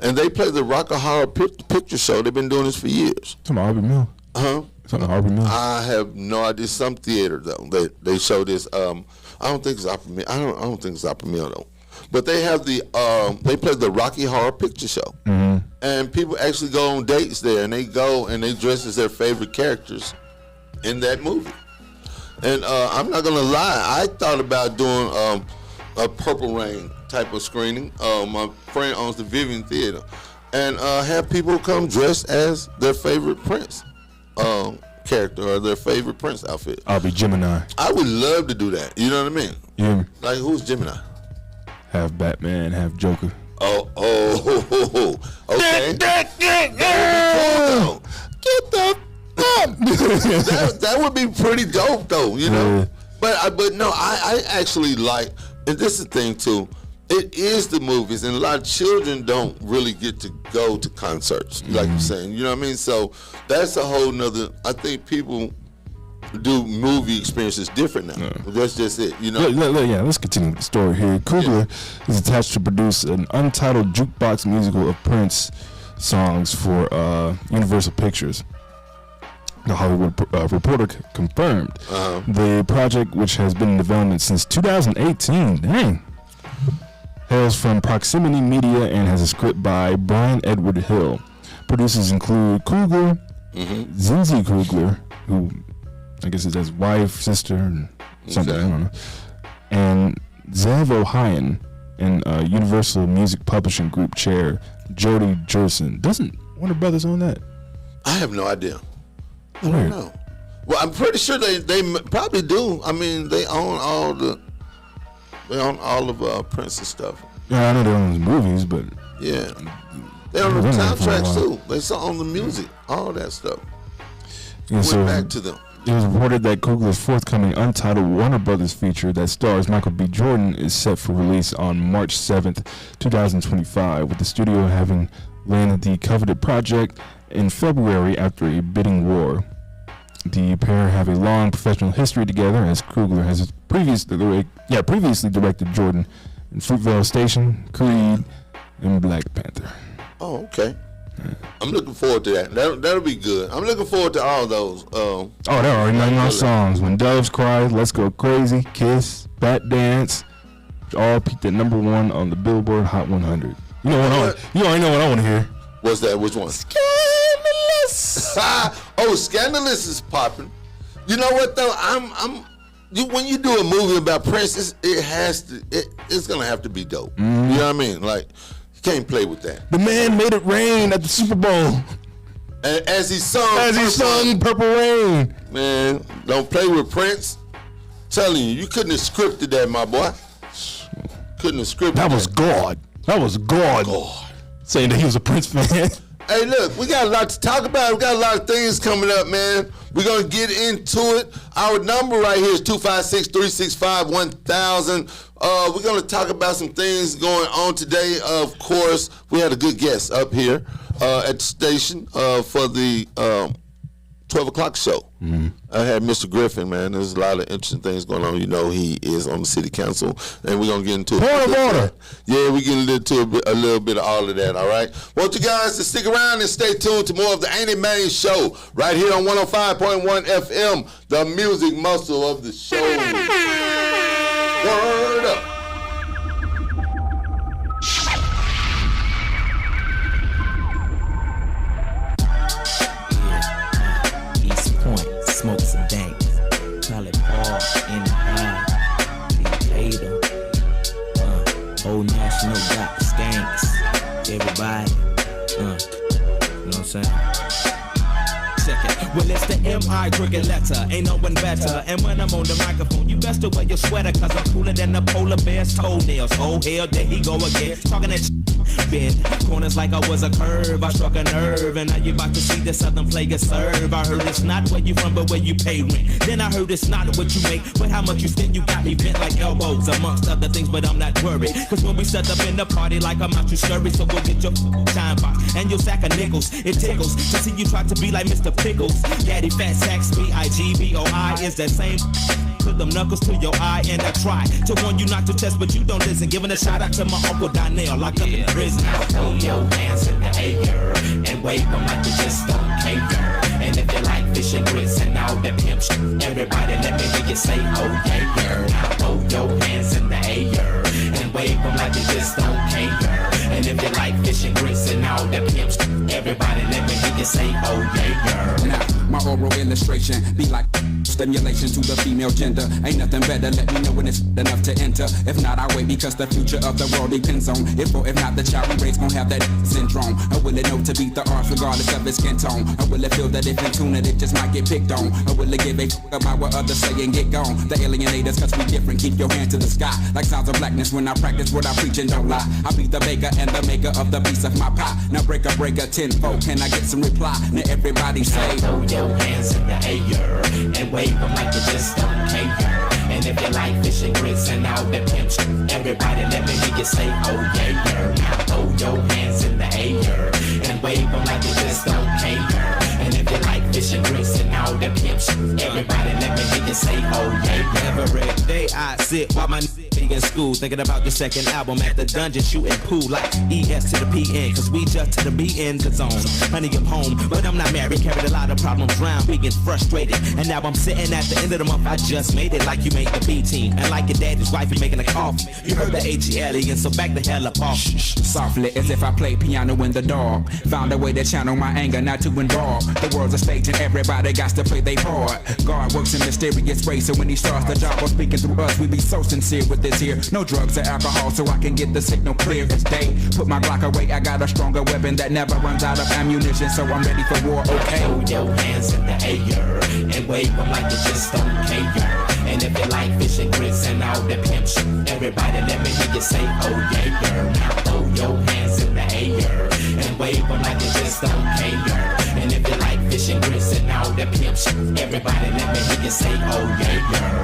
And they play the Rock Horror Picture Show. They've been doing this for years. Talking about Harvey Mills. Huh? Talking about Harvey Mills. I have no idea. Some theater though. They show this. I don't think it's Opera Mill. I don't think it's Opera Mill though. But they have they play the Rocky Horror Picture Show. Mm-hmm. And people actually go on dates there, and they go and they dress as their favorite characters in that movie. And I'm not gonna lie, I thought about doing a Purple Rain type of screening. My friend owns the Vivian Theater, and have people come dressed as their favorite Prince character or their favorite Prince outfit. I'll be Gemini. I would love to do that. You know what I mean? Yeah. Like, who's Gemini? Half Batman, half Joker. Okay. Get the that would be pretty dope, though. You know. Yeah. But no, I actually like, and this is the thing too. It is the movies, and a lot of children don't really get to go to concerts, like you're saying. You know what I mean? So that's a whole nother. I think people do movie experiences different now. That's just it. You know? Let's continue with the story here. Coogler is attached to produce an untitled jukebox musical of Prince songs for Universal Pictures. The Hollywood Reporter confirmed the project, which has been in development since 2018. Dang. Hails from Proximity Media and has a script by Brian Edward Hill. Producers include Coogler, Zinzi Coogler, who I guess is his wife, sister, and something, I don't know, and Zev Ohayon, and Universal Music Publishing Group chair Jody Jerson. Doesn't Warner Brothers own that? I have no idea. I don't know. Well, I'm pretty sure they probably do. I mean, they own all of Prince's stuff. Yeah, I know they own the movies, but yeah, they own the soundtracks too. They still own the music, all that stuff. Yeah, Went back to them. It was reported that Coogler's forthcoming untitled Warner Brothers feature that stars Michael B. Jordan is set for release on March 7th, 2025, with the studio having landed the coveted project in February after a bidding war. The pair have a long professional history together, as Coogler has previously directed Jordan in Fruitvale Station, Creed, and Black Panther. Oh, okay. I'm looking forward to that. That'll be good. I'm looking forward to all those. They're already knowing our songs. When Doves Cry, Let's Go Crazy, Kiss, Bat Dance, which all peaked at #1 on the Billboard Hot 100. You already know what I want to hear. What's that? Which one? Scandalous. Scandalous is popping. You know what though? When you do a movie about Prince, it's gonna have to be dope. You know what I mean? Like, you can't play with that. The man made it rain at the Super Bowl. And as he sung Purple Rain. Man, don't play with Prince. Telling you couldn't have scripted that, my boy. Couldn't have scripted that. That was God. Saying that he was a Prince fan. Hey, look, we got a lot to talk about. We got a lot of things coming up, man. We're going to get into it. Our number right here is 256-365-1000. We're going to talk about some things going on today. Of course, we had a good guest up here at the station for the 12 o'clock show. I had Mr. Griffin, man. There's a lot of interesting things going on. You know, he is on the city council, and we're going to get into it. Point of order. Yeah, we're getting into a little bit of all of that, all right? Want you guys to stick around and stay tuned to more of the Ain't It Main Show right here on 105.1 FM, the music muscle of the show. Word up. Smoke some dank, call it Paul in the eye, Decatur, Old National got the skanks, everybody, you know what I'm saying? Check it. Well, it's the M.I. drinking letter, ain't no one better. And when I'm on the microphone, you best to wear your sweater, cause I'm cooler than the polar bear's toenails. Oh, hell, there he go again, talking that bend corners like I was a curve. I struck a nerve, and now you about to see the southern player serve. I heard it's not where you from, but where you pay rent. Then I heard it's not what you make, but how much you spend. You got me bent like elbows, amongst other things, but I'm not worried. Cause when we set up in the party like I'm out, you scurry. So go get your time box and your sack of nickels. It tickles to see you try to be like Mr. Pickles. Daddy Fat Sacks, B-I-G-B-O-I is that same. Put them knuckles to your eye, and I try to warn you not to test, but you don't listen. Giving a shout out to my Uncle Donnell, locked up in prison. Now throw your hands in the air and wave them like you just don't care. And if you like fish and grits and all that pimp shit, everybody let me hear you say, oh yeah, girl. Now throw your hands in the air and wave them like you just don't care. And if you like fish and grits and all that pimp shit, everybody let me hear you say, oh yeah, girl. Now, my oral illustration be like stimulation to the female gender. Ain't nothing better, let me know when it's enough to enter. If not, I wait because the future of the world depends on if or if not the child we raise gon' have that syndrome. Or will it know to beat the odds regardless of its skin tone? Or will it feel that if in tune it just might get picked on? Or will it give a about what others say and get gone? The alienators cause we different, keep your hand to the sky. Like sounds of blackness when I practice what I preach and don't lie. I be the baker and the maker of the piece of my pie. Now break a tenfold, can I get some reply? Now everybody say, throw your hands in the air and wave them like you just don't care. And if you like fish and grits and all that pimp shit, everybody let me hear you you say, oh yeah, girl. Now throw your hands in the air and wave them like you just don't care. And if you like fish and grits and all that pimp shit, everybody let me hear you say, oh yeah. Every day I sit while my in school thinking about the second album at the dungeon shooting pool like ES to the PN, cause we just to the be in the zone. Honey, I'm home, but I'm not married, carried a lot of problems round, being frustrated. And now I'm sitting at the end of the month, I just made it like you made the B team. And like your daddy's wife, you making a coffee. You heard the ATL, and so back the hell up off. Softly as if I played piano in the dark. Found a way to channel my anger, not to involve. The world's a stage and everybody got to play their part. God works in mysterious ways, so when he starts the job of speaking through us, we be so sincere with this here. No drugs or alcohol, so I can get the signal clear as day. Put my Glock away, I got a stronger weapon that never runs out of ammunition, so I'm ready for war, okay? Throw your hands in the air and wave them like you just don't care. And if you like fish and grits and all that pimp shit, everybody let me hear you say, oh yeah, girl. Now throw your hands in the air and wave them like you just don't care. And if you like fish and grits and all that pimp shit, everybody let me hear you say, oh yeah, girl.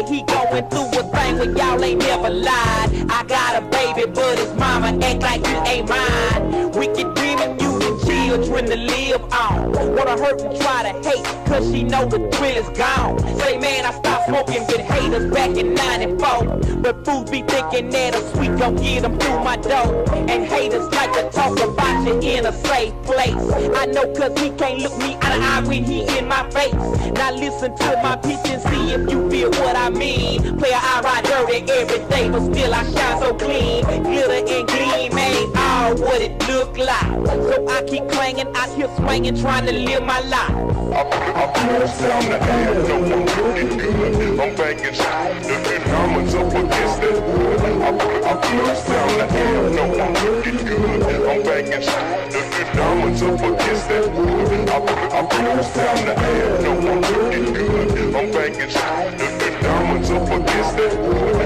He going through a thing when y'all ain't never lied. I got a baby, but his mama act like you ain't mine. Wicked dreaming, using children to live on. Wanna hurt and try to hate, cause she know the thrill is gone. Say man, I stopped smoking with haters back in 94. But fools be thinking that a sweet gon' get them through my door. And haters like to talk about you in a safe place. I know cause he can't look me out of eye when he in my face. Now listen to my pitch and see if you feel what I mean. Player, I ride dirty every day, but still I shine so clean. Glitter and gleam ain't all what it look like. So I keep clanging out here swinging, trying to live my life. I press down the air, no I'm looking good. I'm banging the diamonds up against that wood. I press down the air, no I'm looking good. I'm banging the diamonds up against that wood. I press down the air, no I'm looking good. I'm banging the diamonds up against that wood.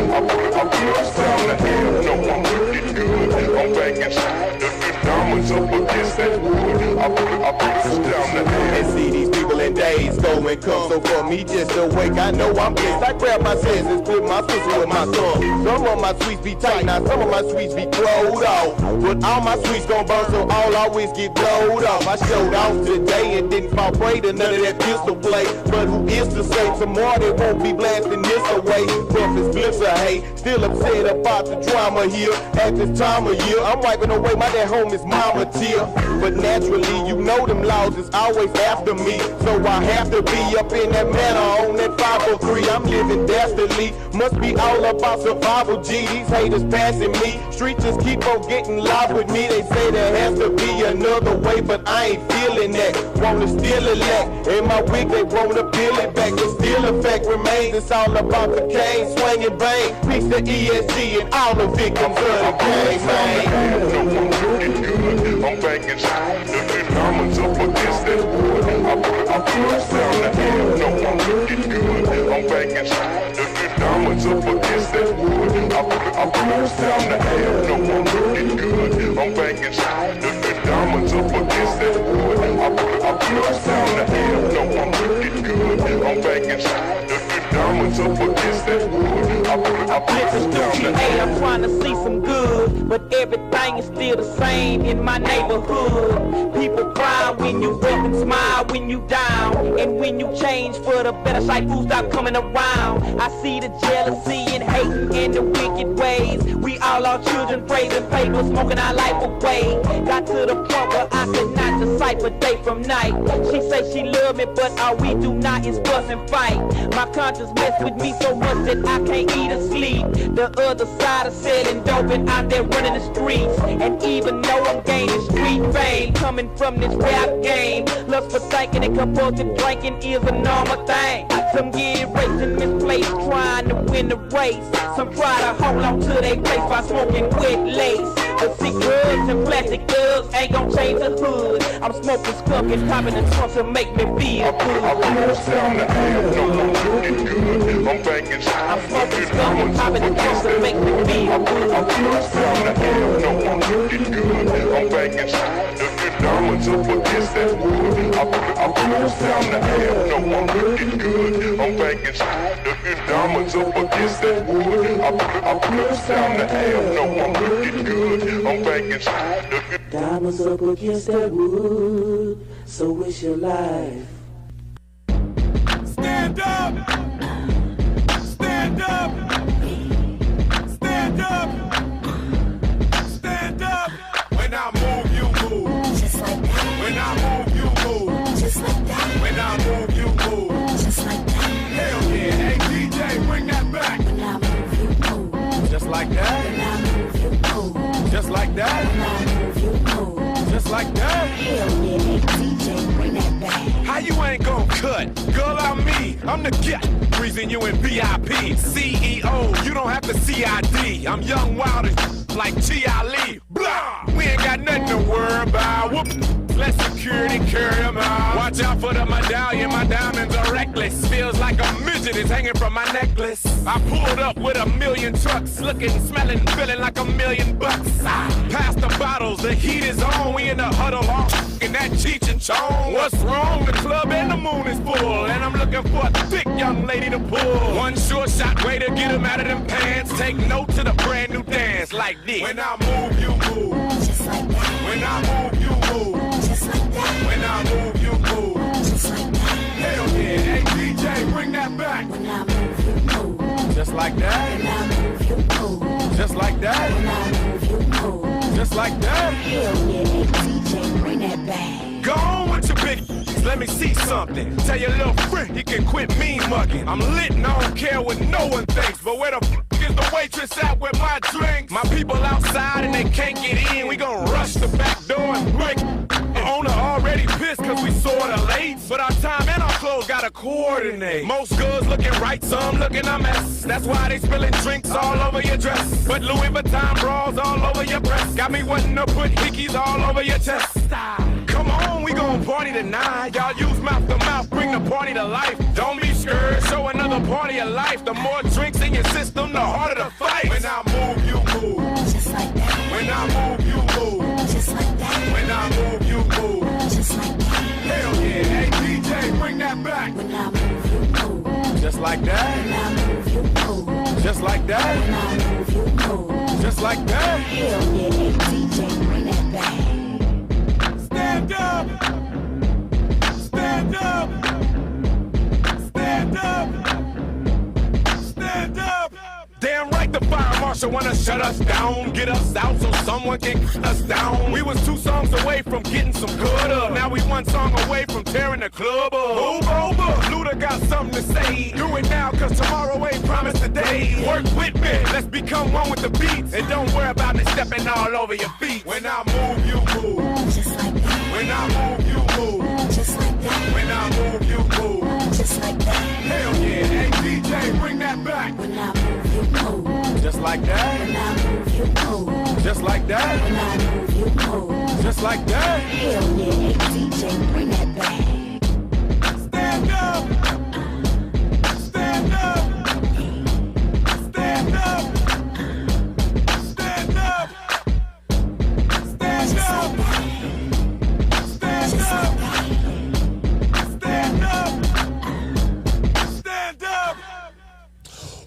I press down the air, no I'm looking good. I'm banging the diamonds up against that wood. I press down the air. And see these people in days go and come. So for me just to wake, I know I'm blessed. I grab my senses, put my pussy with my tongue. Some of my sweets be tight, now some of my sweets be blowed off. But all my sweets gon' burn, so all always get blowed off. I showed off today and didn't fall prey to none of that pistol play. But who is to say tomorrow they won't be blasting this away? Buffets, blips of hate, still upset about the drama here. At this time of year, I'm wiping away my dad home is mama tear. But naturally, you know them laws is always after me. So I have to be up in that manor on that 503. I'm living dastardly, must be all about survival. G, these haters passing me. Streets just keep on getting live with me. They say there has to be another way, but I ain't feeling that. Wanna steal a lack, in my wig they wanna peel it back. But still the fact remains, it's all about the cane, swinging bang. Peace to ESG and all the victims of the game, man. I'm banging the diamonds up against that wood. I press down the air, no I'm looking good. I'm banging the diamonds up against that wood. I press down the air, no I'm looking good. I'm banging the diamonds up against that wood. I press down the air, no I'm looking good. I'm banging the diamonds up against that wood. I Listen, Stupid, hey, I'm trying to see some good, but everything is still the same in my neighborhood. People cry when you up and smile when you down, and when you change for the better, sight fools stop coming around. I see the jealousy and hating and the wicked ways. We all our children praising paper, smoking our life away. Got to the point where I could not decipher day from night. She say she love me, but all we do not is fuss and fight. My conscience mess with me so much that I can't eat or sleep. The other side of selling dope and out there running the streets. And even though I'm gaining street fame, coming from this rap game, lust for thinking and compulsive drinking is a normal thing. Some get erased and misplaced trying to win the race. Some try to hold on to their race by smoking wet lace. But see, drugs and plastic thugs ain't gon' change the hood. I'm smoking skunk and popping the trunk to make me feel good. I feel the sound of air, no, I'm looking good. I'm banging I'm smoking skunk and popping the trunk to make me feel good. I feel the sound of air, no, I'm looking good. I'm banging the good diamonds up against that wood. I feel the sound of air, no, I'm looking good. I'm banging the good diamonds up against that wood. I feel the sound of air, no, I'm looking good. I'm banging the good diamonds up against that wood. So it's your life. Stand up! Stand up! Stand up! Stand up! When I move, you move. Just like that. When I move, you move. Just like that. When I move, you move. Just like that. Hell yeah. Hey DJ, bring that back. When I move, you move. Just like that. When I move, you move. Just like that. When I move, you move. Just like that. Hell yeah. Hey DJ, bring that back. How you ain't gon' cut? Girl, I'm me. I'm the get. Reason you in VIP. CEO, you don't have to CID. I'm young, wild, and like T.I. Lee. Blah! We ain't got nothing to worry about. Whoop! Let security carry them out. Watch out for the medallion, my diamonds are reckless. Feels like a midget is hanging from my necklace. I pulled up with 1,000,000 trucks, looking, smelling, feeling like $1,000,000. Pass the bottles, the heat is on. We in the huddle, all in that Cheech and Chong. What's wrong? The club and the moon is full, and I'm looking for a thick young lady to pull. One short shot way to get him out of them pants. Take note to the brand new dance like this. When I move, you move. Just like that. When I move, you move. Just like that. When I move, you move. Just like that. Hell yeah. Hey DJ, bring that back. When I move, you move. Just like that. When I move, you move. Just like that. When I move, you move. Just like that. Hell yeah. Hey DJ, bring that back. Go on with your big. Let me see something. Tell your little friend he can quit mean mugging. I'm lit and I don't care what no one thinks. But where the f is the waitress at with my drinks? My people outside and they can't get in. We gon' rush the back door and break. The owner already pissed cause we sorta late. But our time and our clothes gotta coordinate. Most girls looking right, some looking a mess. That's why they spilling drinks all over your dress. But Louis Vuitton bras all over your breast. Got me wanting to put hickeys all over your chest. Come on, we gon' party tonight. Y'all use mouth to mouth, bring the party to life. Don't be scared, show another party of life. The more drinks in your system, the harder the fight. When I move, you move. Just like that. When I move, you move. Just like that. When I move, you move. Just like that. Hell yeah. Hey DJ, bring that back. When I move, you move. Just like that. When I move, you move. Just like that. When I move, you move. Just like that. Hell yeah. Hey DJ, bring that back. Stand up! Stand up! Stand up! Stand up! Damn right the fire marshal wanna shut us down. Get us out so someone can cut us down. We was 2 songs away from getting some good up. Now we 1 song away from tearing the club up. Move over! Luda got something to say. Do it now cause tomorrow ain't promised today. Work with me, let's become one with the beats. And don't worry about me stepping all over your feet. When I move, you move. Just like that. When I move, you move. Just like that. When I move, you move. Just like that. Hell yeah. Hey DJ, bring that back. When I move, you move. Just like that. When I move, you move. Just like that. When I move, you move. Just like that. Hell yeah. Hey DJ, bring that back. Stand up. Stand up. Stand up. Stand up. Stand up. Stand up! Stand up! Stand up!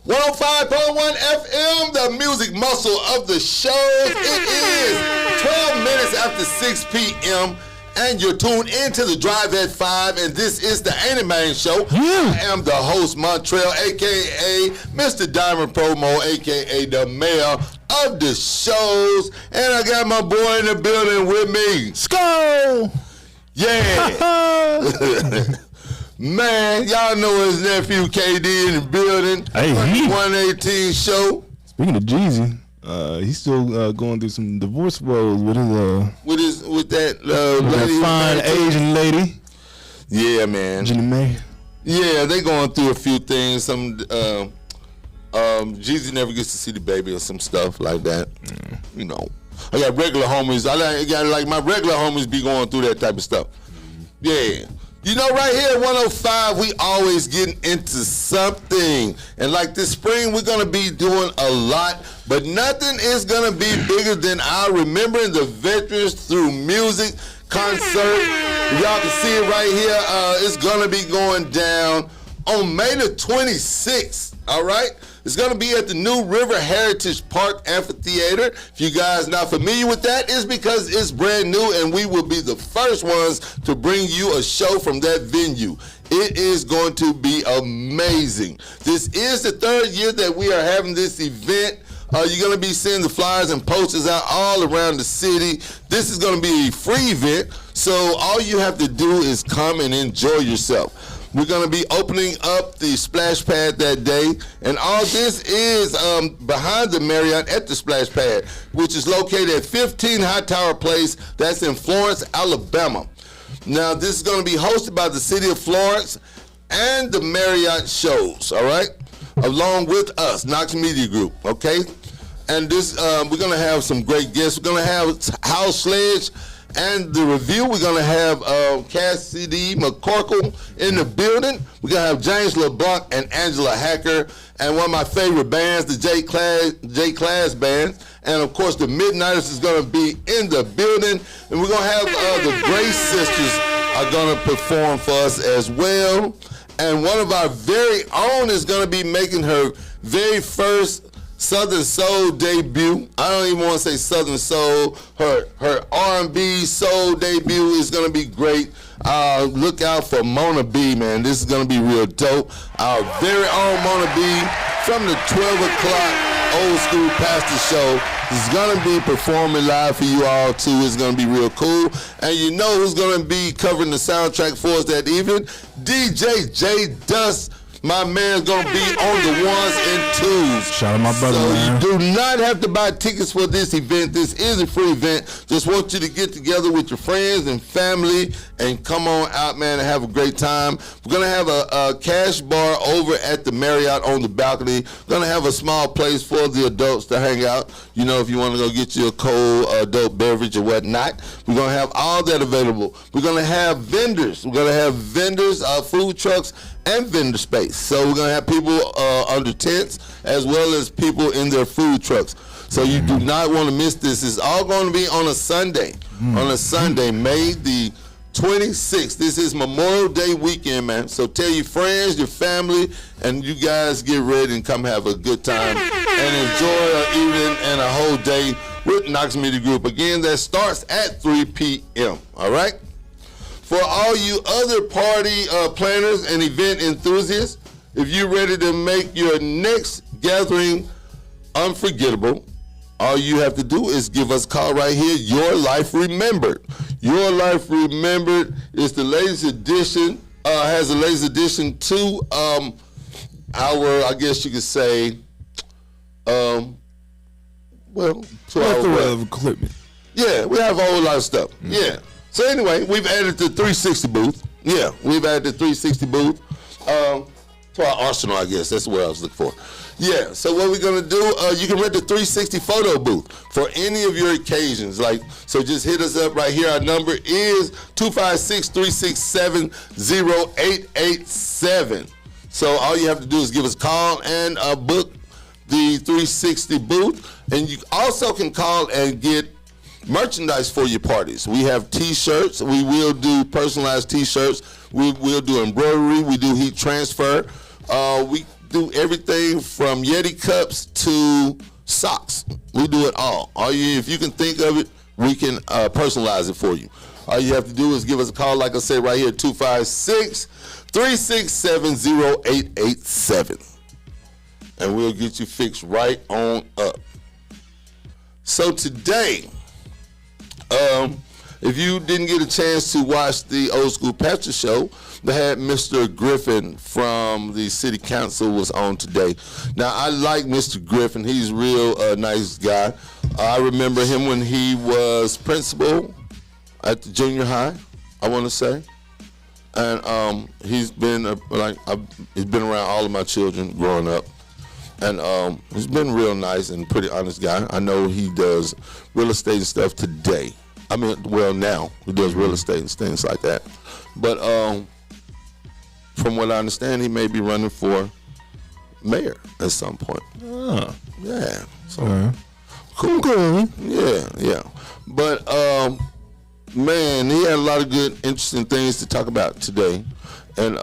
105.1 FM. am the music muscle of the show. It is 12 minutes after 6 p.m. and you're tuned into the Drive at 5, and this is the Ain't It Man Show. I am the host, Montrell, a.k.a. Mr. Diamond Promo, a.k.a. the mayor of the shows, and I got my boy in the building with me. Skull! Yeah! Man, y'all know his nephew KD in the building. Hey, 118 show. Speaking of Jeezy, he's still going through some divorce woes with that lady, fine Asian lady. Yeah, man. Jenny May. Yeah, they going through a few things. Some Jeezy never gets to see the baby or some stuff like that. You know, I got regular homies. I got my regular homies be going through that type of stuff. Yeah. You know, right here at 105, we always getting into something. And like this spring, we're going to be doing a lot, but nothing is going to be bigger than our Remembering the Veterans through music concert. Y'all can see it right here. It's going to be going down on May the 26th, all right? It's going to be at the New River Heritage Park Amphitheater. If you guys not familiar with that, it's because it's brand new and we will be the first ones to bring you a show from that venue. It is going to be amazing. This is the third year that we are having this event. You're going to be seeing the flyers and posters out all around the city. This is going to be a free event, so all you have to do is come and enjoy yourself. We're going to be opening up the splash pad that day, and all this is behind the Marriott at the splash pad, which is located at 15 Hightower Place. That's in Florence, Alabama. Now, this is going to be hosted by the City of Florence and the Marriott shows, all right, along with us, Knox Media Group, okay? And this, we're going to have some great guests. We're going to have House Sledge and the review. We're going to have Cassidy McCorkle in the building. We're going to have James LeBlanc and Angela Hacker, and one of my favorite bands, the J Class Band. And, of course, the Midnighters is going to be in the building. And we're going to have the Grace Sisters are going to perform for us as well. And one of our very own is going to be making her very first Southern Soul debut. I don't even want to say Southern Soul. Her R&B soul debut is going to be great. Look out for Mona B, man. This is going to be real dope. Our very own Mona B from the 12 o'clock Old School Pastor Show is going to be performing live for you all, too. It's going to be real cool. And you know who's going to be covering the soundtrack for us that evening? DJ J Dust. My man's gonna be on the ones and twos. Shout out my brother, so man. You do not have to buy tickets for this event. This is a free event. Just want you to get together with your friends and family and come on out, man, and have a great time. We're gonna have a cash bar over at the Marriott on the balcony. We're gonna have a small place for the adults to hang out. You know, if you want to go get you a cold adult beverage or whatnot, we're gonna have all that available. We're gonna have vendors. We're gonna have vendors, food trucks, and vendor space. So we're going to have people under tents as well as people in their food trucks. So you do not want to miss this. It's all going to be on a Sunday. On a Sunday, May the 26th. This is Memorial Day weekend, man. So tell your friends, your family, and you guys get ready and come have a good time and enjoy an evening and a whole day with Knox Media Group. Again, that starts at 3 p.m., all right? For all you other party planners and event enthusiasts, if you're ready to make your next gathering unforgettable, all you have to do is give us a call right here, Your Life Remembered. Your Life Remembered is the latest edition, has the latest addition to our, I guess you could say, to our equipment. Yeah, we have a whole lot of stuff. Yeah. So anyway, we've added the 360 booth. Yeah, we've added the 360 booth to our arsenal, I guess. That's what I was looking for. Yeah, so what we're going to do, you can rent the 360 photo booth for any of your occasions. So just hit us up right here. Our number is 256-367-0887. So all you have to do is give us a call and book the 360 booth. And you also can call and get merchandise for your parties. We have t-shirts. We will do personalized t-shirts. We will do embroidery. We do heat transfer. We do everything from Yeti cups to socks. We do it all. If you can think of it, we can personalize it for you. All you have to do is give us a call, like I said, right here, 256-367-0887. And we'll get you fixed right on up. So today, if you didn't get a chance to watch the Old School Pastor Show, they had Mr. Griffin from the City Council was on today. Now, I like Mr. Griffin. He's a real nice guy. I remember him when he was principal at the junior high, I want to say. And he's been he's been around all of my children growing up. And he's been real nice and pretty honest guy. I know he does real estate and stuff today. I mean, well, now he does real estate and things like that. But from what I understand, he may be running for mayor at some point. Oh. Yeah. So cool. Yeah. But man, he had a lot of good, interesting things to talk about today, and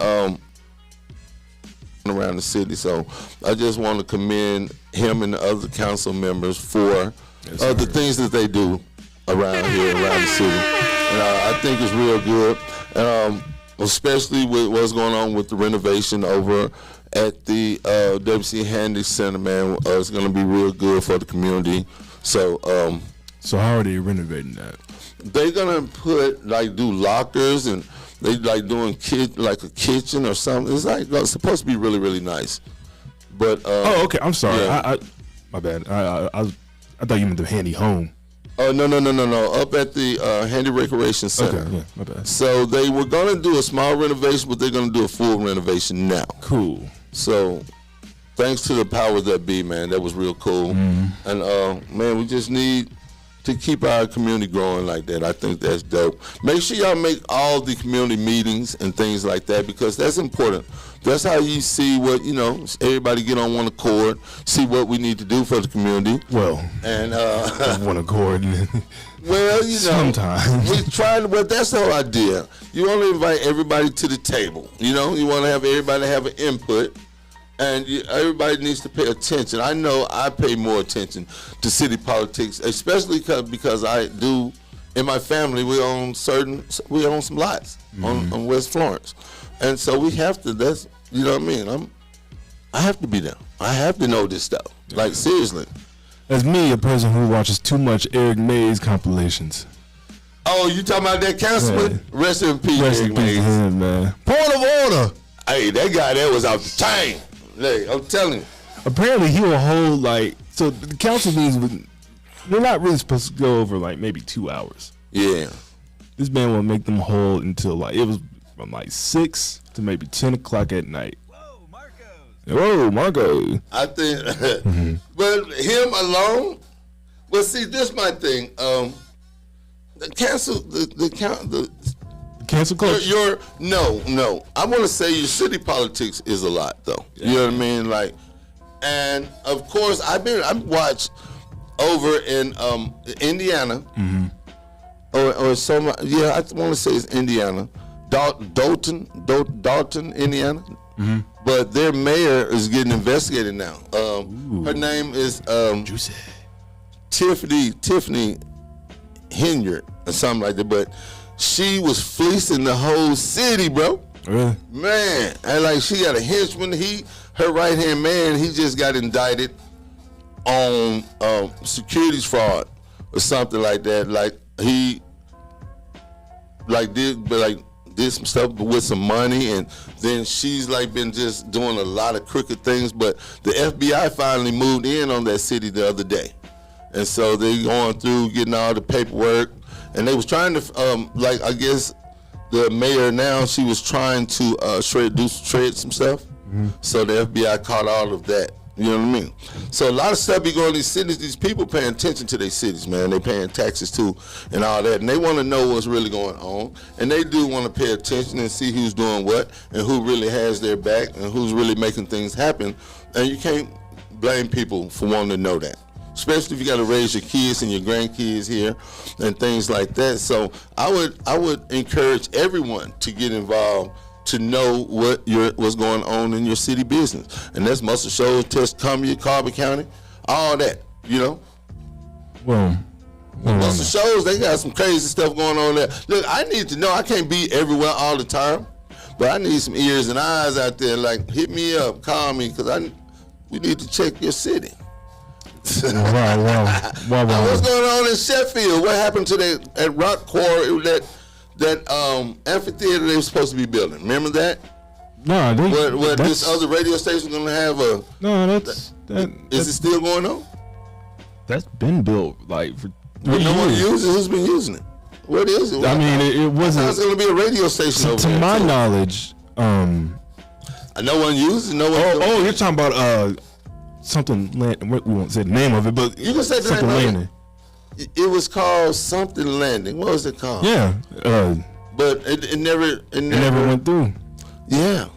around the city. So I just want to commend him and the other council members for the things that they do around here, around the city. And I think it's real good, especially with what's going on with the renovation over at the WC Handy Center, man. It's going to be real good for the community. So how are they renovating that? They're going to do lockers, and they doing a kitchen or something. It's supposed to be really, really nice. But okay. I'm sorry. Yeah. My bad. I thought you meant the Handy Home. Oh, no. Up at the Handy Recreation Center. Okay, yeah, my bad. So they were going to do a small renovation, but they're going to do a full renovation now. Cool. So thanks to the powers that be, man. That was real cool. Mm-hmm. And, man, we just need to keep our community growing like that. I think that's dope. Make sure y'all make all the community meetings and things like that, because that's important. That's how you see what, everybody get on one accord, see what we need to do for the community. Well, and one accord. Well, sometimes we try. Well, that's the whole idea. You want to invite everybody to the table. You want to have everybody have an input, and everybody needs to pay attention. I know I pay more attention to city politics, especially because I do. In my family, we own some lots on West Florence. And so we have to, that's, you know what I mean? I have to be there. I have to know this stuff. Like, seriously. As me, a person who watches too much Eric Mays compilations. Oh, you talking about that councilman? Yeah. Rest in peace, Eric Mays. Him, man. Point of order. Hey, that guy there was off the chain. Hey, I'm telling you. Apparently, he will hold, so the council meetings, they're not really supposed to go over, maybe 2 hours. Yeah. This man will make them hold until, it was from 6 to maybe 10 o'clock at night. Whoa, Marco. I think, but him alone. Well, see, this my thing. The cancel culture. No. I want to say your city politics is a lot, though. Yeah. You know what I mean? And of course, I've watched over in Indiana, or some. Yeah, I want to say it's Indiana. Dalton, Indiana. Mm-hmm. But their mayor is getting investigated now. Her name is Tiffany Henyard or something like that. But she was fleecing the whole city, bro. Really? Man, and she got a henchman. Her right hand man, he just got indicted on securities fraud or something like that. He did some stuff with some money, and then she's been just doing a lot of crooked things. But the FBI finally moved in on that city the other day, and so they going through getting all the paperwork, and they was trying to I guess the mayor now, she was trying to shred some stuff. Mm-hmm. So the FBI caught all of that. You know what I mean? So a lot of stuff be going in these cities. These people paying attention to their cities, man. They paying taxes too and all that. And they want to know what's really going on. And they do want to pay attention and see who's doing what and who really has their back and who's really making things happen. And you can't blame people for wanting to know that, especially if you got to raise your kids and your grandkids here and things like that. So I would encourage everyone to get involved, to know what's going on in your city business. And that's Muscle Shoals, Tuscaloosa, Cobb County, all that. You know? Well, most of the shows, they got some crazy stuff going on there. Look, I need to know. I can't be everywhere all the time, but I need some ears and eyes out there. Like, hit me up, call me, because we need to check your city. Wow. What's going on in Sheffield? What happened to that rock quarry, that amphitheater they were supposed to be building? Remember that? No, what this other radio station going to have a? No, is it still going on? That's been built like for. But no one uses it. Who's been using it? What is it? I mean, it wasn't. It's going to be a radio station over to there. my knowledge, no one uses. No one. Oh, you're talking about something. We won't say the name of it, but you can say the something name landing. It was called something landing. What was it called? Yeah. But it never went through. Yeah.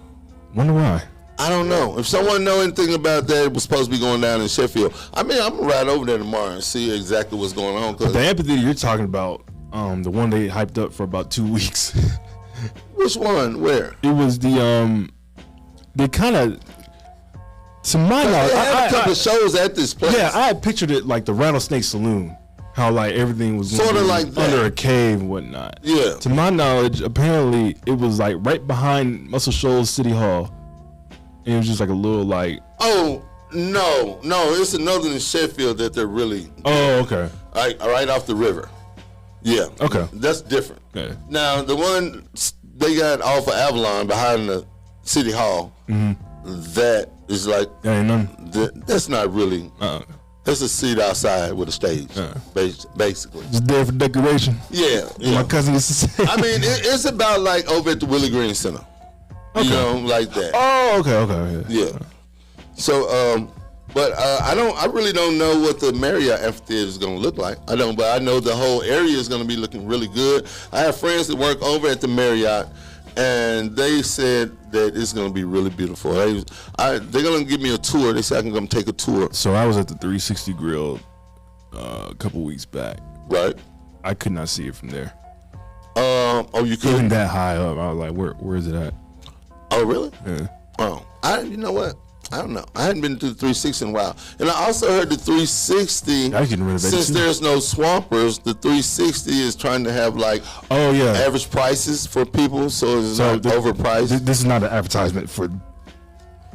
Wonder why. I don't know. If someone know anything about that, it was supposed to be going down in Sheffield. I mean, I'm going to ride over there tomorrow and see exactly what's going on. The amphitheater you're talking about, the one they hyped up for about 2 weeks. Which one? Where? It was the, they kind of, to my knowledge, they had a couple of shows at this place. Yeah, I had pictured it like the Rattlesnake Saloon. How like everything was sort of like that. Under a cave and whatnot. Yeah. To my knowledge, apparently it was like right behind Muscle Shoals City Hall. And it was just like a little like. Oh no, it's another in Sheffield that they're really. Oh, okay. Right off the river. Yeah. Okay. That's different. Okay. Now the one they got off of Avalon behind the City Hall. That is like. That ain't none. That's not really. It's a seat outside with a stage, basically. Just there for decoration. Yeah. My cousin used to say. I mean, it's about like over at the Willie Green Center. Okay. You know, like that. Oh, okay. Yeah. So, but I really don't know what the Marriott Amphitheater is going to look like. I don't, but I know the whole area is going to be looking really good. I have friends that work over at the Marriott, and they said that it's going to be really beautiful. They're going to give me a tour. They said I can come take a tour. So I was at the 360 Grill a couple weeks back. Right. I could not see it from there. Oh, you couldn't? Even that high up, I was like, where is it at? Oh, really? Yeah. Oh, you know what? I don't know. I hadn't been to the 360 in a while. And I also heard the 360, since there's no Swampers, the 360 is trying to have like average prices for people, so it's not overpriced. This is not an advertisement for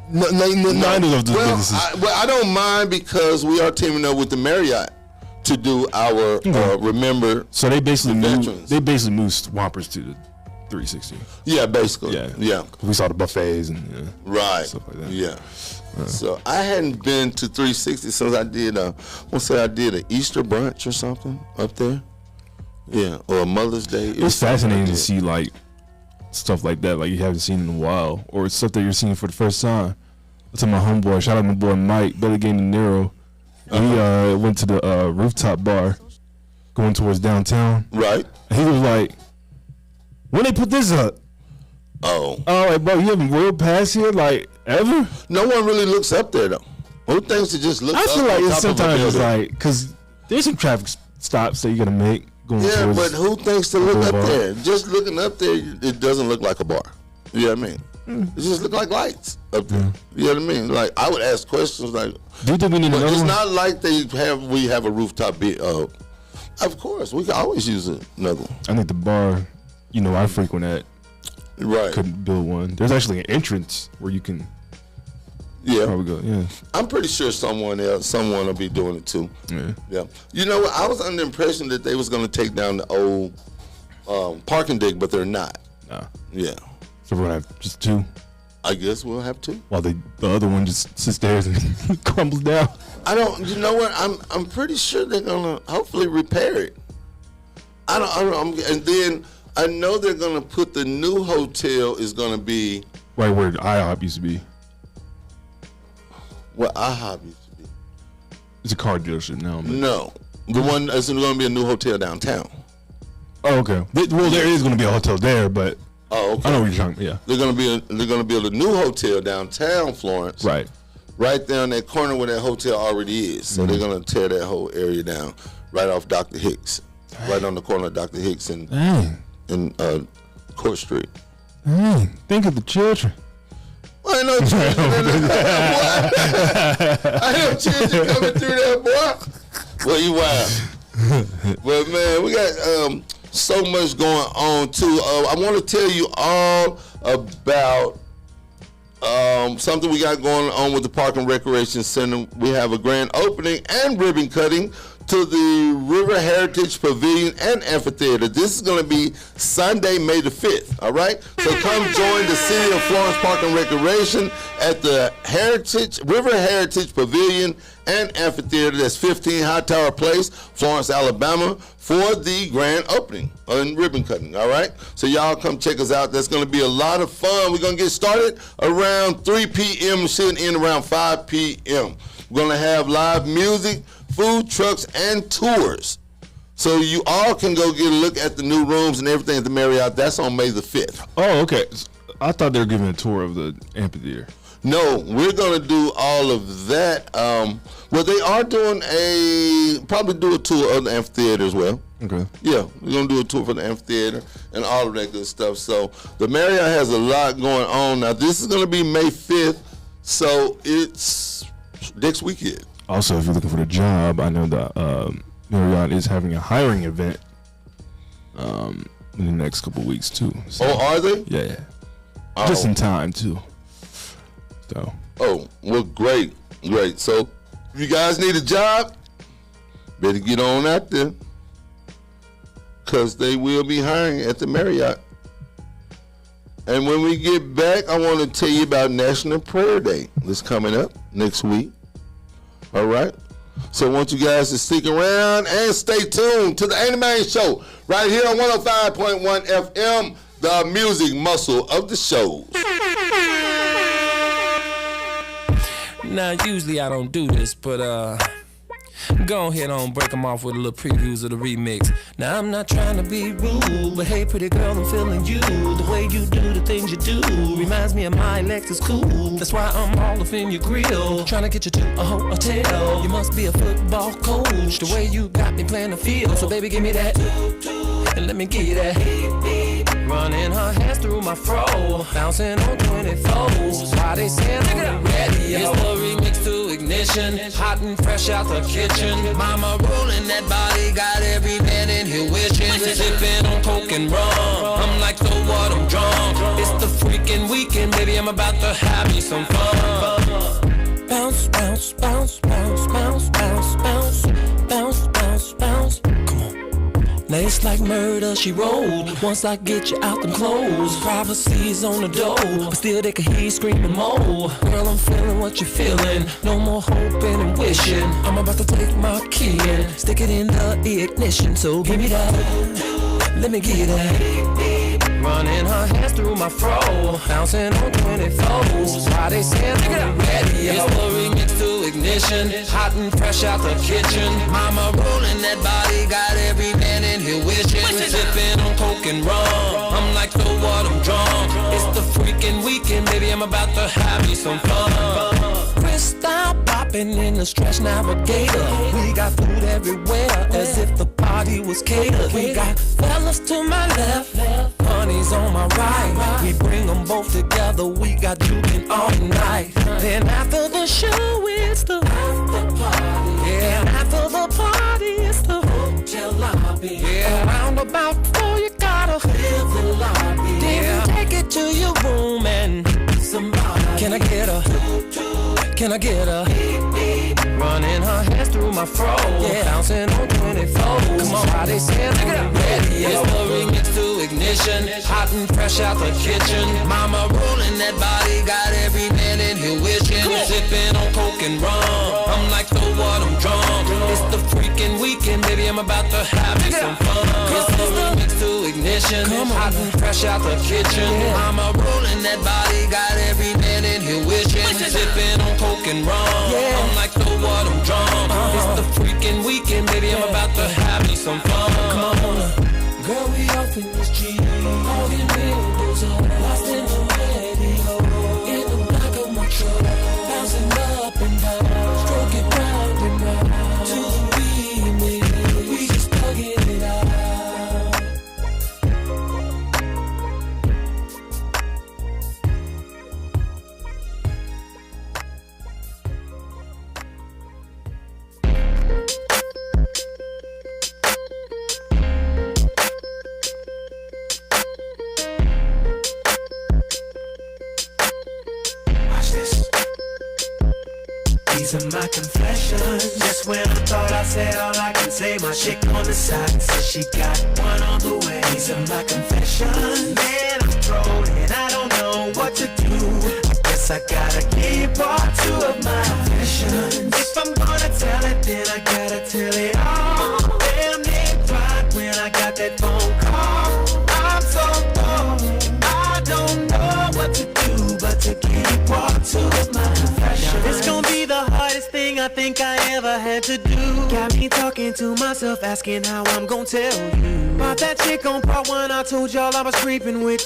neither of the businesses. I don't mind because we are teaming up with the Marriott to do our Remember. So they basically veterans. moved Swampers to the 360. Yeah, basically. Yeah. We saw the buffets and stuff like that. Yeah. So I hadn't been to 360 since I did an Easter brunch or something up there. Yeah, or a Mother's Day. It's fascinating to see like stuff like that, like you haven't seen in a while, or stuff that you're seeing for the first time. To my homeboy, shout out my boy Mike, Billy Game De Niro. He went to the rooftop bar going towards downtown. Right. And he was like, when they put this up? Like, bro, you haven't rolled past here like ever? No one really looks up there though. Who thinks to just look up? I feel like it's sometimes it's like, because there's some traffic stops that you gotta make going towards. But who thinks to look up there? Just looking up there, it doesn't look like a bar. You know what I mean? It just look like lights up there. You know what I mean? Like I would ask questions like, do you think we need another it's one? not like we have a rooftop beer. Of course, we can always use another one. I think the bar, I frequent at, couldn't build one. There's actually an entrance where you can probably go. Yeah. I'm pretty sure someone will be doing it too. Yeah. You know what? I was under the impression that they was going to take down the old parking deck, but they're not. Nah. Yeah. So we're going to have just two? I guess we'll have two. While the other one just sits there and crumbles down. You know what? I'm pretty sure they're going to hopefully repair it. And then I know they're going to put the new hotel is going to be right where IHOP used to be. What IHOP used to be? It's a car dealership now. But no, the one that's going to be a new hotel downtown. Oh, okay. Well, there is going to be a hotel there, but okay. I know what you're talking about. Yeah, they're going to build a new hotel downtown Florence. Right there on that corner where that hotel already is. So they're going to tear that whole area down right off Dr. Hicks, right on the corner of Dr. Hicks and Court Street. Think of the children. Well, ain't no children in there, boy. I hear children coming through there, boy. Boy, you wild. But man, we got so much going on too. I want to tell you all about something we got going on with the Park and Recreation Center. We have a grand opening and ribbon cutting to the River Heritage Pavilion and Amphitheater. This is going to be Sunday, May the 5th, all right? So come join the City of Florence Park and Recreation at the River Heritage Pavilion and Amphitheater. That's 15 Hightower Place, Florence, Alabama, for the grand opening and ribbon cutting, all right? So y'all come check us out. That's going to be a lot of fun. We're going to get started around 3 p.m. and should end around 5 p.m. We're going to have live music, food trucks, and tours. So you all can go get a look at the new rooms and everything at the Marriott. That's on May the 5th. Oh, okay. I thought they were giving a tour of the amphitheater. No, we're going to do all of that. Well, they are doing probably do a tour of the amphitheater as well. Okay. Yeah, we're going to do a tour for the amphitheater and all of that good stuff. So the Marriott has a lot going on. Now, this is going to be May 5th, so it's next weekend. Also, if you're looking for a job, I know that Marriott is having a hiring event in the next couple of weeks, too. So, oh, are they? Yeah. Oh. Just in time, too. So. Oh, well, great. So, if you guys need a job, better get on out there, because they will be hiring at the Marriott. And when we get back, I want to tell you about National Prayer Day that's coming up next week. All right? So I want you guys to stick around and stay tuned to the Anime Show right here on 105.1 FM, the music muscle of the shows. Now, usually I don't do this, but go ahead on, break them off with a little previews of the remix. Now, I'm not trying to be rude, but hey, pretty girl, I'm feeling you. The way you do the things you do reminds me of my Lexus cool. That's why I'm all up in your grill, trying to get you to a hotel. You must be a football coach, the way you got me playing the field. So baby, give me that, and let me give you that. Running her hands through my fro, bouncing on 24s. Why they saying I'm ready? It's the remix to Ignition, hot and fresh out the kitchen. Mama rolling that body, got every man in here wishing. Sipping on coke and rum, I'm like, so what, I'm drunk. It's the freaking weekend, baby, I'm about to have me some fun. Bounce, bounce, bounce, bounce, bounce, bounce, bounce, bounce, bounce, bounce. Come on. Now it's like murder, she rolled. Once I get you out them clothes, privacy's on the door, but still they can hear you screaming more. Girl, I'm feeling what you're feeling. No more hoping and wishing. I'm about to take my key and stick it in the ignition. So give me that, let me get that. Running her hands through my fro, bouncing on 24s. Why they saying I'm ready? It's the remix to Ignition, hot and fresh out the kitchen. Mama rolling that body, got every man in here wishing. Sipping on coke and rum, I'm like, so what, I'm drunk. It's the freaking weekend, baby, I'm about to have me some fun. Crystal popping in the Stretch Navigator. We got food everywhere, as if the party was catered. We got fellas to my left, honey's on my right. We bring them both together, we got juking all night. Then after the show, it's the after party. Yeah, after the party, it's the hotel lobby. Yeah, around about 4, you gotta fill the lobby. Then take it to your room and somebody. Can I get a? Can I get a? Running her hands through my fro, yeah, bouncing on 24. Come on, how they saying I'm ready? It's the remix to Ignition, hot and fresh out the kitchen. Mama rolling that body, got every man in here wishing. Sipping on coke and rum, I'm like, so what, I'm drunk. It's the freaking weekend, baby, I'm about to have me some fun. It's the remix to Ignition, hot and fresh out the kitchen. Mama rolling that body, got every man in here wishing. Sipping on coke and rum, I'm like, so what, I'm drunk. It's the freaking weekend, baby, I'm about to have me some fun. Come on, girl, we off in this Jeep, all the windows up, lost in the radio, in the back of my truck, bouncing up and down, stroking round and round, to the remix, we just thugging it out. These are my confessions. Just when I thought I said all I can say, my chick on the side says she got one on the way. These are my confessions. Man, I'm thrown and I don't know what to do. I guess I gotta keep part two of my confessions. If I'm gonna tell it, then I gotta tell it all. Damn, they cried when I got that phone call. I'm so cold, I don't know what to do but to keep part two of my confessions. It's gonna be the hardest thing I think I ever had to do. Got me talking to myself, asking how I'm gonna tell you about that chick on part one I told y'all I was creeping with.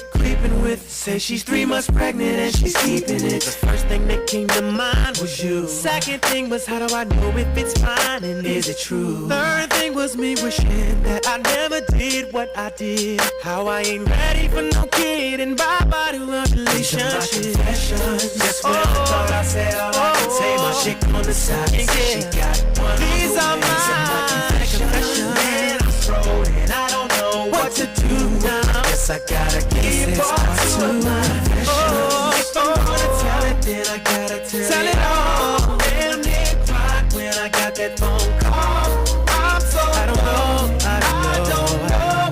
Say she's 3 months pregnant and she's keeping it. The first thing that came to mind was you. Second thing was, how do I know if it's mine and is it true? Third thing was me wishing that I never did what I did. How I ain't ready for no kid and bye-bye to a relationship. Just when I thought I said all I could say, my chick on the side said she got one. These are my confessions. Man, I'm thrown and I don't know what to do now. Guess I gotta keep part two of my confessions. If I'm gonna tell it, then I gotta tell it all. Damn, they cried when I got that phone call. I'm so I don't know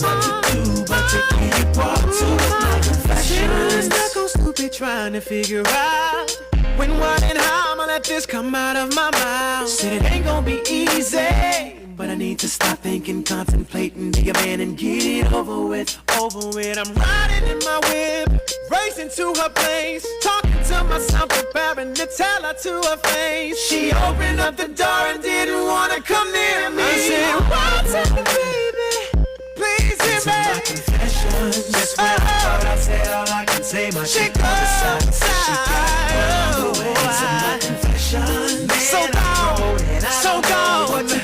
what to do but to keep part two of my confessions. Stuck on stupid trying to figure out when, what, and how I'ma let this come out of my mouth. Said it ain't gonna be easy, but I need to stop thinking, contemplating, be a man and get it over with. I'm riding in my whip, racing to her place, talking to myself, preparing to tell her to her face. She opened up the door and didn't wanna come near me. I said, what's up, baby? Please hear me. My confessions. Just when I thought I said all I can say, my chick on the side said she got one on the way. These are my confessions. So gone, what to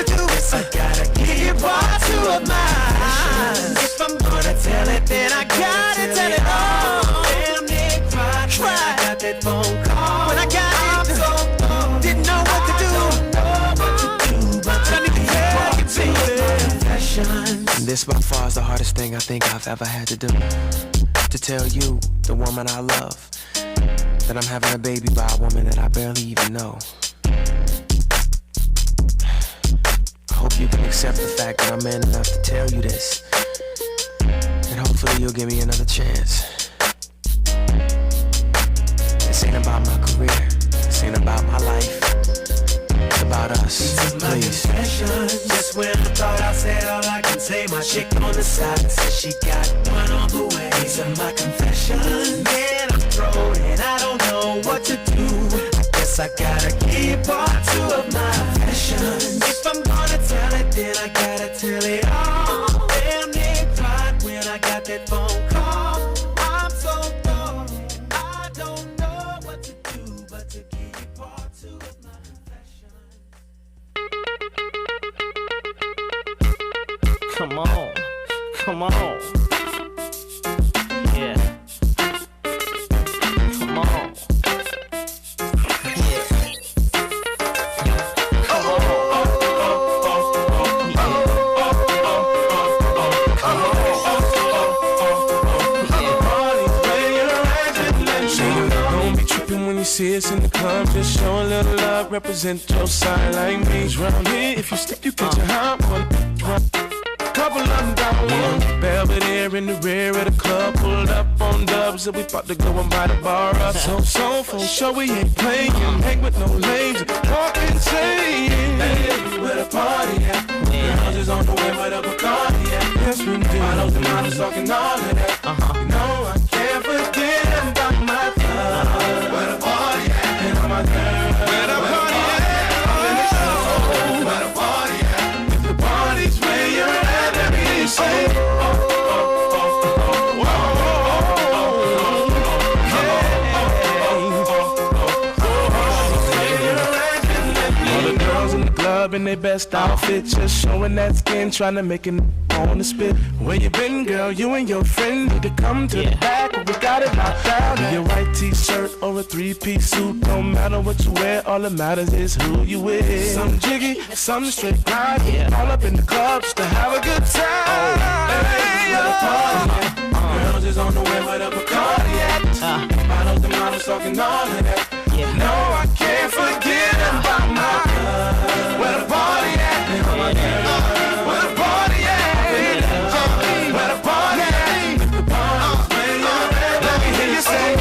do? I gotta keep part two of mine. If I'm gonna tell it, then I gotta tell it all. Damn, they cried when I got that phone call. When I got it, didn't know what to do. But I need to tell you, baby. And this by far is the hardest thing I think I've ever had to do. To tell you, the woman I love, that I'm having a baby by a woman that I barely even know. I hope you can accept the fact that I'm man enough to tell you this. And hopefully you'll give me another chance. This ain't about my career. This ain't about my life. It's about us. Please. Just when I thought I said all I can say, my chick on the side said she got one on the way. These are my confessions. Man, I'm thrown and I don't know what to do. I guess I gotta keep part two of my confessions. If I'm gonna tell it, then I gotta tell it all. Damn, they cried when I got that phone call. I'm so gone, I don't know what to do but to keep part two of my confessions. Come on, come on. Yeah. Come on. You see us in the club, just show a little love, represent your side like me. Round here, if you slip, you catch a hot one. Couple of them down one. Belvedere in the rear of the club, pulled up on dubs, and we about to go and buy the bar up. So for sure we ain't playing, hang with no lazy, walk insane. Hey, where the party at? Girls is on the way where the Bacardi at. Yes, we do. Models and models talking all of that. You know I can't forget about my love. Where the party at? And all my girls. Where the party at? I'm in the show. Where the party at? If the party's where you're at, let me say. In their best outfit, just showing that skin, trying to make it on the spit. Where you been, girl? You and your friend need to come to the back. We got it locked down. In your white t-shirt or a three-piece suit, no matter what you wear, all that matters is who you with. Some jiggy, some straight grind, all up in the club just to have a good time. Hey, where the party at? Girls is on the way where the Bacardi at. Models and models talking all of that. No, I can't can't forget about my girl. Where the party at? Where the party at? Where the party at? If the party's where you're at, let me hear you say.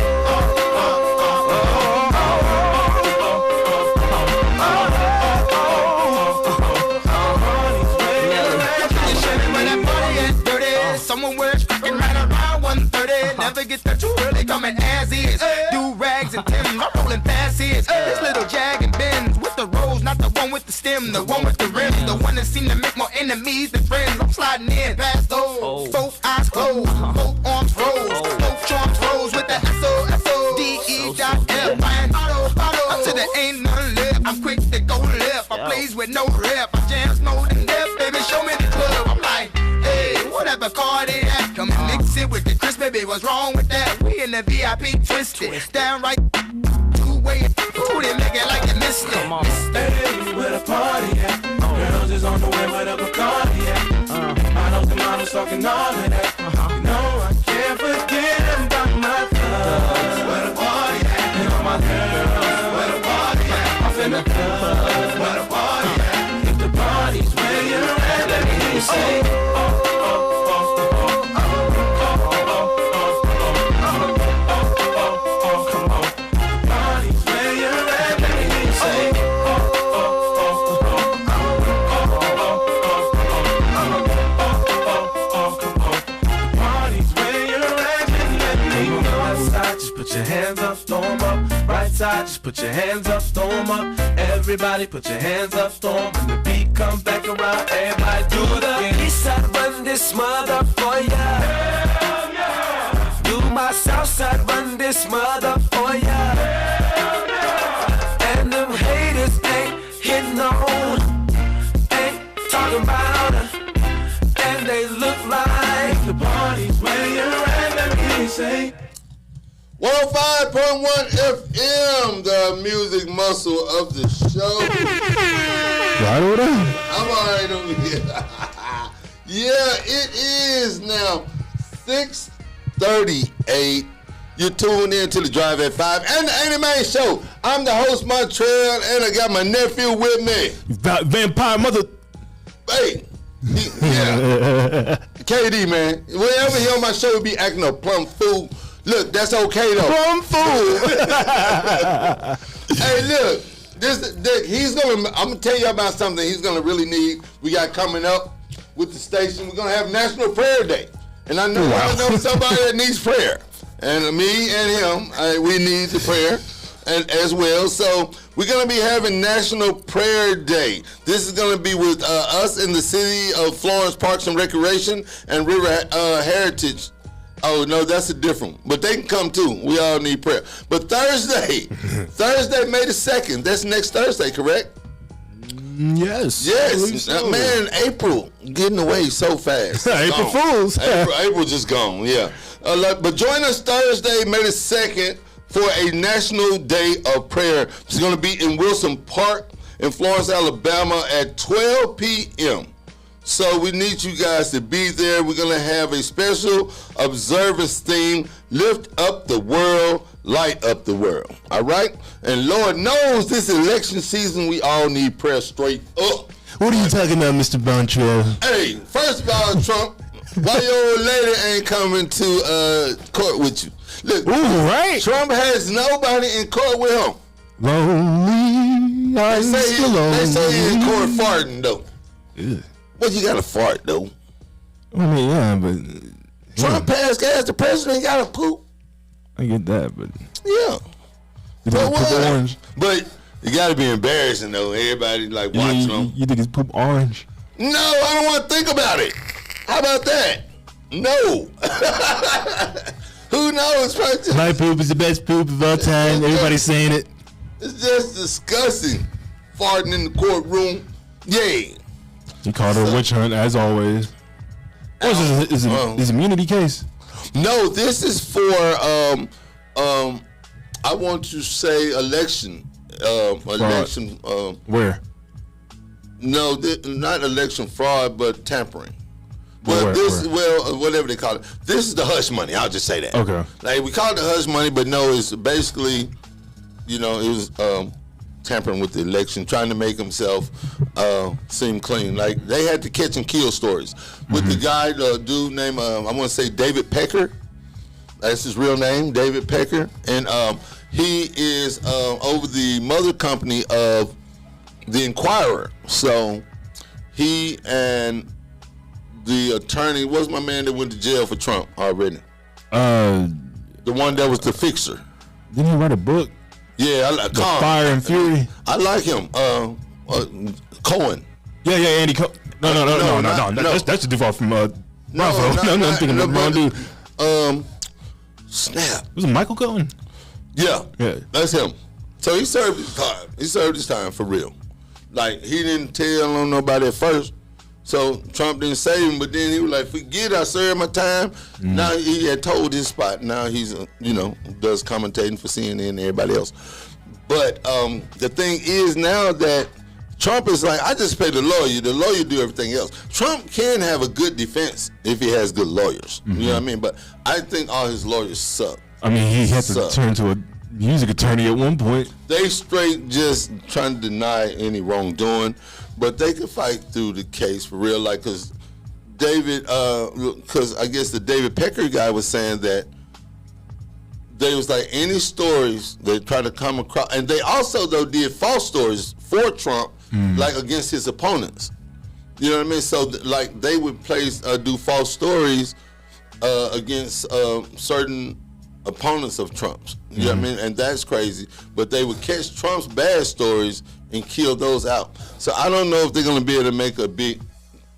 Someone wears freaking right around 1:30. Never get there too early, coming as is. Do rags and Timbs, I'm rolling past his. This little Jag and Benz with the rose, not the one with the stem, the one with the rim, the one that seem to make more enemies than friends. I'm sliding in past those, both eyes closed, both arms rose, both charms rose with the SOSODE.F. Buying auto, up to the ain't none left. I'm quick to go left. I plays with no rep. I jams more than death, baby. Show me the club. I'm like, hey, whatever car they at, come and mix it with the crisp, baby. What's wrong with that? We in the VIP twisted, downright two-way. Ooh, they make it like they missed it. Come on, hey, where the party at? Girls is on the way, where the Bacardi at? Models talking all of that. You know I can't forget about my thugs. Where the party at? And all my girls, where the party at? Off in the club, where the party at? If the party's where you're at, let me hear you say. Put your hands up, throw 'em up. Right side, just put your hands up, throw 'em up. Everybody put your hands up, throw 'em. When the beat comes back around, everybody do the east side, run this mother for ya. Hell yeah. Do my south side, run this mother for ya. Hell yeah. And them haters ain't hitting on, ain't talking about her. And they look like the party's where you're at, let me hear you say. 105.1 FM, the music muscle of the show. Right over there. I'm all right over here. Yeah, it is now 6:38. You're tuned in to the Drive at 5 and the Anime Show. I'm the host, Montrell, and I got my nephew with me. Vampire mother. Hey. Yeah. KD, man. Whenever he on my show, he be acting a plumb fool. Look, that's okay though. Plum fool. Hey, look, he's gonna. I'm gonna tell you about something he's gonna really need. We got coming up with the station. We're gonna have National Prayer Day, and I know I know somebody that needs prayer, and me and him, we need the prayer, and as well. So we're gonna be having National Prayer Day. This is gonna be with us in the city of Florence Parks and Recreation and River Heritage. Oh, no, that's a different one. But they can come too. We all need prayer. But Thursday, May the 2nd, that's next Thursday, correct? Yes. Yes. So. Man, April getting away so fast. April Fools. April just gone, yeah. But join us Thursday, May the 2nd, for a National Day of Prayer. It's going to be in Wilson Park in Florence, Alabama at 12 p.m. So we need you guys to be there. We're going to have a special observance theme, Lift Up the World, Light Up the World. All right? And Lord knows this election season, we all need prayer straight up. What are you talking about, Mr. Montrell? Hey, first of all, Trump, why your old lady ain't coming to court with you? Look, right. Trump has nobody in court with him. Lonely, they say he's in court farting, though. Yeah. Well, you got to fart, though. I mean, yeah, but... Trump passed gas, the president got to poop. I get that, but... Yeah. Orange. But it got to be embarrassing, though. Everybody, like, watching him. You think it's poop orange? No, I don't want to think about it. How about that? No. Who knows? My poop is the best poop of all time. Everybody's saying it. It's just disgusting. Farting in the courtroom. Yay. He called her a witch hunt, as always. Is it immunity case? No, this is for, I want to say election. Election. Where? No, not election fraud, but tampering. Well, whatever they call it. This is the hush money. I'll just say that. Okay. Like, we call it the hush money, but no, it's basically, it was tampering with the election, trying to make himself seem clean. Like, they had the catch and kill stories with the guy, the dude named I want to say David Pecker. That's his real name, David Pecker, and he is over the mother company of the Inquirer. So he and the attorney, what's my man that went to jail for Trump already? The one that was the fixer. Didn't he write a book? Yeah, I like Fire and Fury. I like him. Cohen. Yeah, Andy Cohen. No. That's the default from Bravo. No, I'm thinking of the wrong dude. Snap. Was it Michael Cohen? Yeah, that's him. So he served his time. He served his time for real. Like, he didn't tell on nobody at first. So Trump didn't save him, but then he was like, forget I served my time. Now he had told his spot. Now he's, does commentating for CNN and everybody else. But the thing is now that Trump is like, I just pay the lawyer. The lawyer do everything else. Trump can have a good defense if he has good lawyers. You know what I mean? But I think all his lawyers suck. I mean, he had to turn to a music attorney at one point. They straight just trying to deny any wrongdoing, but they could fight through the case for real. Like, because I guess the David Pecker guy was saying that they was like, any stories they try to come across, and they also though did false stories for Trump, like against his opponents. You know what I mean? So like they would do false stories against certain opponents of Trump's. You know what I mean? And that's crazy. But they would catch Trump's bad stories and kill those out. So I don't know if they're gonna be able to make a big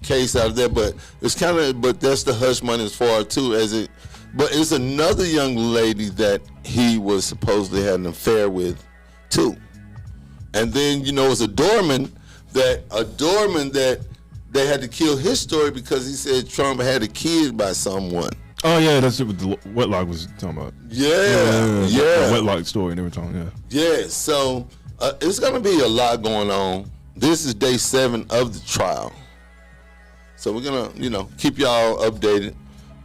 case out of that, but it's kind of, but that's the hush money as far too as it. But it's another young lady that he was supposedly had an affair with too. And then, it's a doorman that they had to kill his story because he said Trump had a kid by someone. Oh yeah, that's what the Wetlock was talking about. Yeah. The Wetlock story and everything. Yeah. So it's gonna be a lot going on. This is day 7 of the trial, so we're gonna keep y'all updated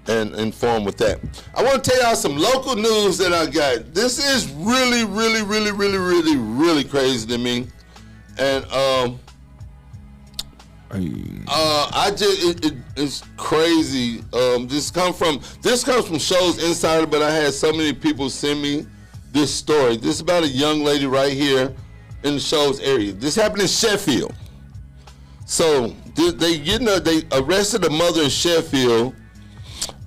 and informed with that. I want to tell y'all some local news that I got. This is really, really, really, really, really, really crazy to me, and it's crazy. This comes from Show's Insider, but I had so many people send me this story. This is about a young lady right here in the Show's area. This happened in Sheffield. So they arrested a mother in Sheffield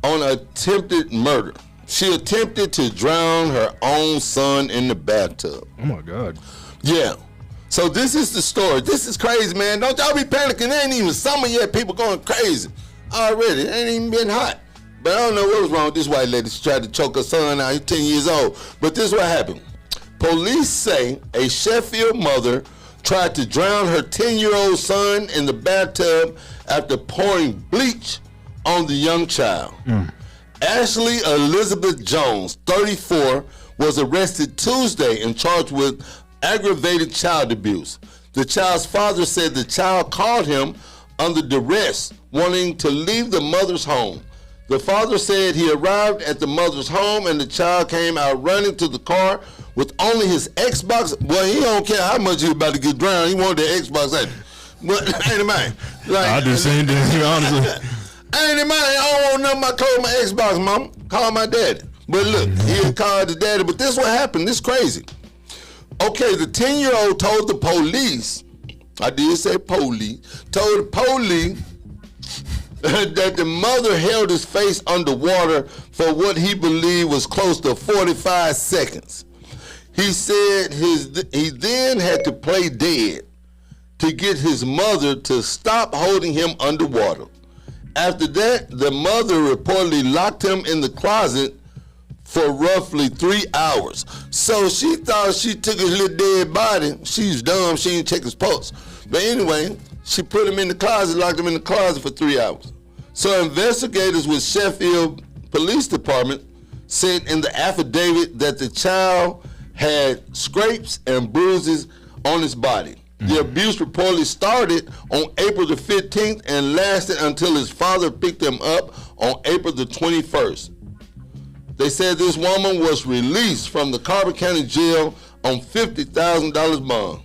on attempted murder. She attempted to drown her own son in the bathtub. Oh my God. Yeah. So this is the story. This is crazy, man. Don't y'all be panicking. It ain't even summer yet. People going crazy already. It ain't even been hot. But I don't know what was wrong with this white lady. She tried to choke her son out. He's 10 years old. But this is what happened. Police say a Sheffield mother tried to drown her 10-year-old son in the bathtub after pouring bleach on the young child. Ashley Elizabeth Jones, 34, was arrested Tuesday and charged with aggravated child abuse. The child's father said the child called him under duress, wanting to leave the mother's home. The father said he arrived at the mother's home and the child came out running to the car with only his Xbox. Well, he don't care how much he was about to get drowned. He wanted the Xbox. But ain't it mine? Like, I do the same thing, honestly. Ain't it mine? I don't want nothing. I call my Xbox, mom. Call my daddy. But look, he had called his daddy. But this what happened. This crazy. Okay, the 10-year-old told the police, I did say police, told the police that the mother held his face underwater for what he believed was close to 45 seconds. He said he then had to play dead to get his mother to stop holding him underwater. After that, the mother reportedly locked him in the closet for roughly 3 hours. So she thought she took his little dead body. She's dumb, she didn't check his pulse. But anyway, she put him in the closet, locked him in the closet for 3 hours. So investigators with Sheffield Police Department said in the affidavit that the child had scrapes and bruises on his body. The abuse reportedly started on April the 15th and lasted until his father picked him up on April the 21st. They said this woman was released from the Carbon County Jail on $50,000 bond.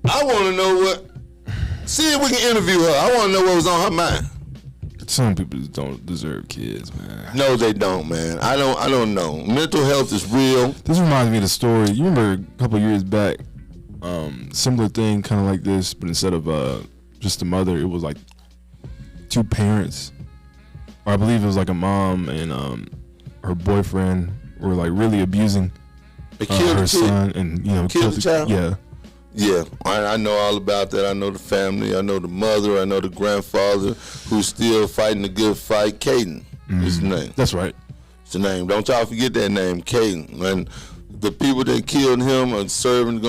I want to know what. See if we can interview her. I want to know what was on her mind. Some people don't deserve kids, man. No, they don't, man. I don't know. Mental health is real. This reminds me of the story. You remember a couple of years back, similar thing, kind of like this, but instead of just a mother, it was like two parents, or I believe it was like a mom and her boyfriend were like really abusing her son, and killed the child. Yeah, I know all about that. I know the family. I know the mother. I know the grandfather who's still fighting the good fight. Caden is the name. That's right. It's the name. Don't y'all forget that name, Caden. And the people that killed him are serving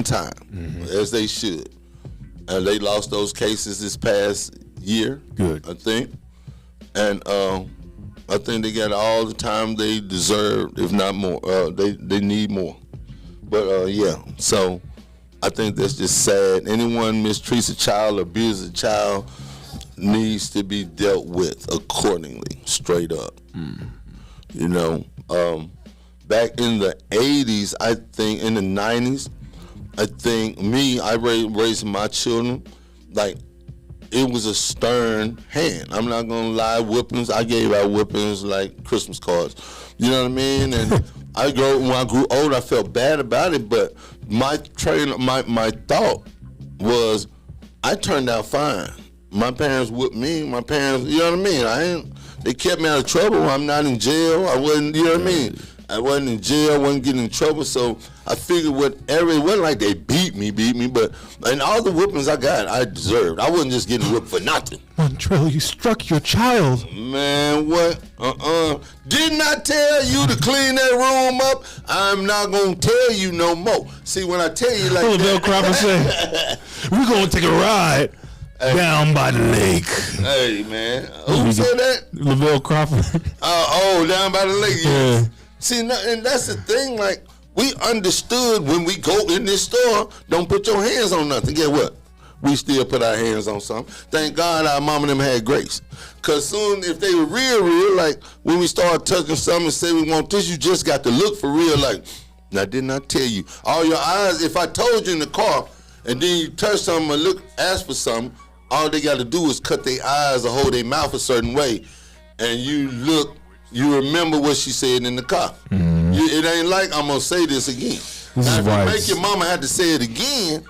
time, as they should. And they lost those cases this past year. Good, I think. And I think they got all the time they deserve, if not more. They need more. But yeah, so. I think that's just sad. Anyone mistreats a child, abuses a child, needs to be dealt with accordingly, straight up. You know, back in the 80s, I think, in the 90s, I think I raising my children, like, it was a stern hand. I'm not going to lie, whippings. I gave out whippings like Christmas cards. You know what I mean? And when I grew older, I felt bad about it, but my thought was, I turned out fine. My parents whipped me. My parents, you know what I mean? They kept me out of trouble. I'm not in jail. I wasn't, you know what I mean? I wasn't in jail. I wasn't getting in trouble. So I figured whatever, it wasn't like they beat me, but and all the whippings I got, I deserved. I wasn't just getting whipped for nothing. Montrell, you struck your child. Man, what? Didn't I tell you to clean that room up? I'm not going to tell you no more. See, when I tell you like Bill Cropper said, we're going to take a ride down by the lake. Hey, man. Who said that? Lavelle Crawford. Down by the lake. Yeah. See, and that's the thing, like, we understood when we go in this store, don't put your hands on nothing. Get what? We still put our hands on something. Thank God our mom and them had grace. Because soon, if they were real, like, when we start touching something and say we want this, you just got to look for real, like, now, didn't I tell you? All your eyes, if I told you in the car, and then you touch something or ask for something, all they got to do is cut their eyes or hold their mouth a certain way, and you look, you remember what she said in the car. It ain't like I'm going to say this again. Now, if you make your mama have to say it again,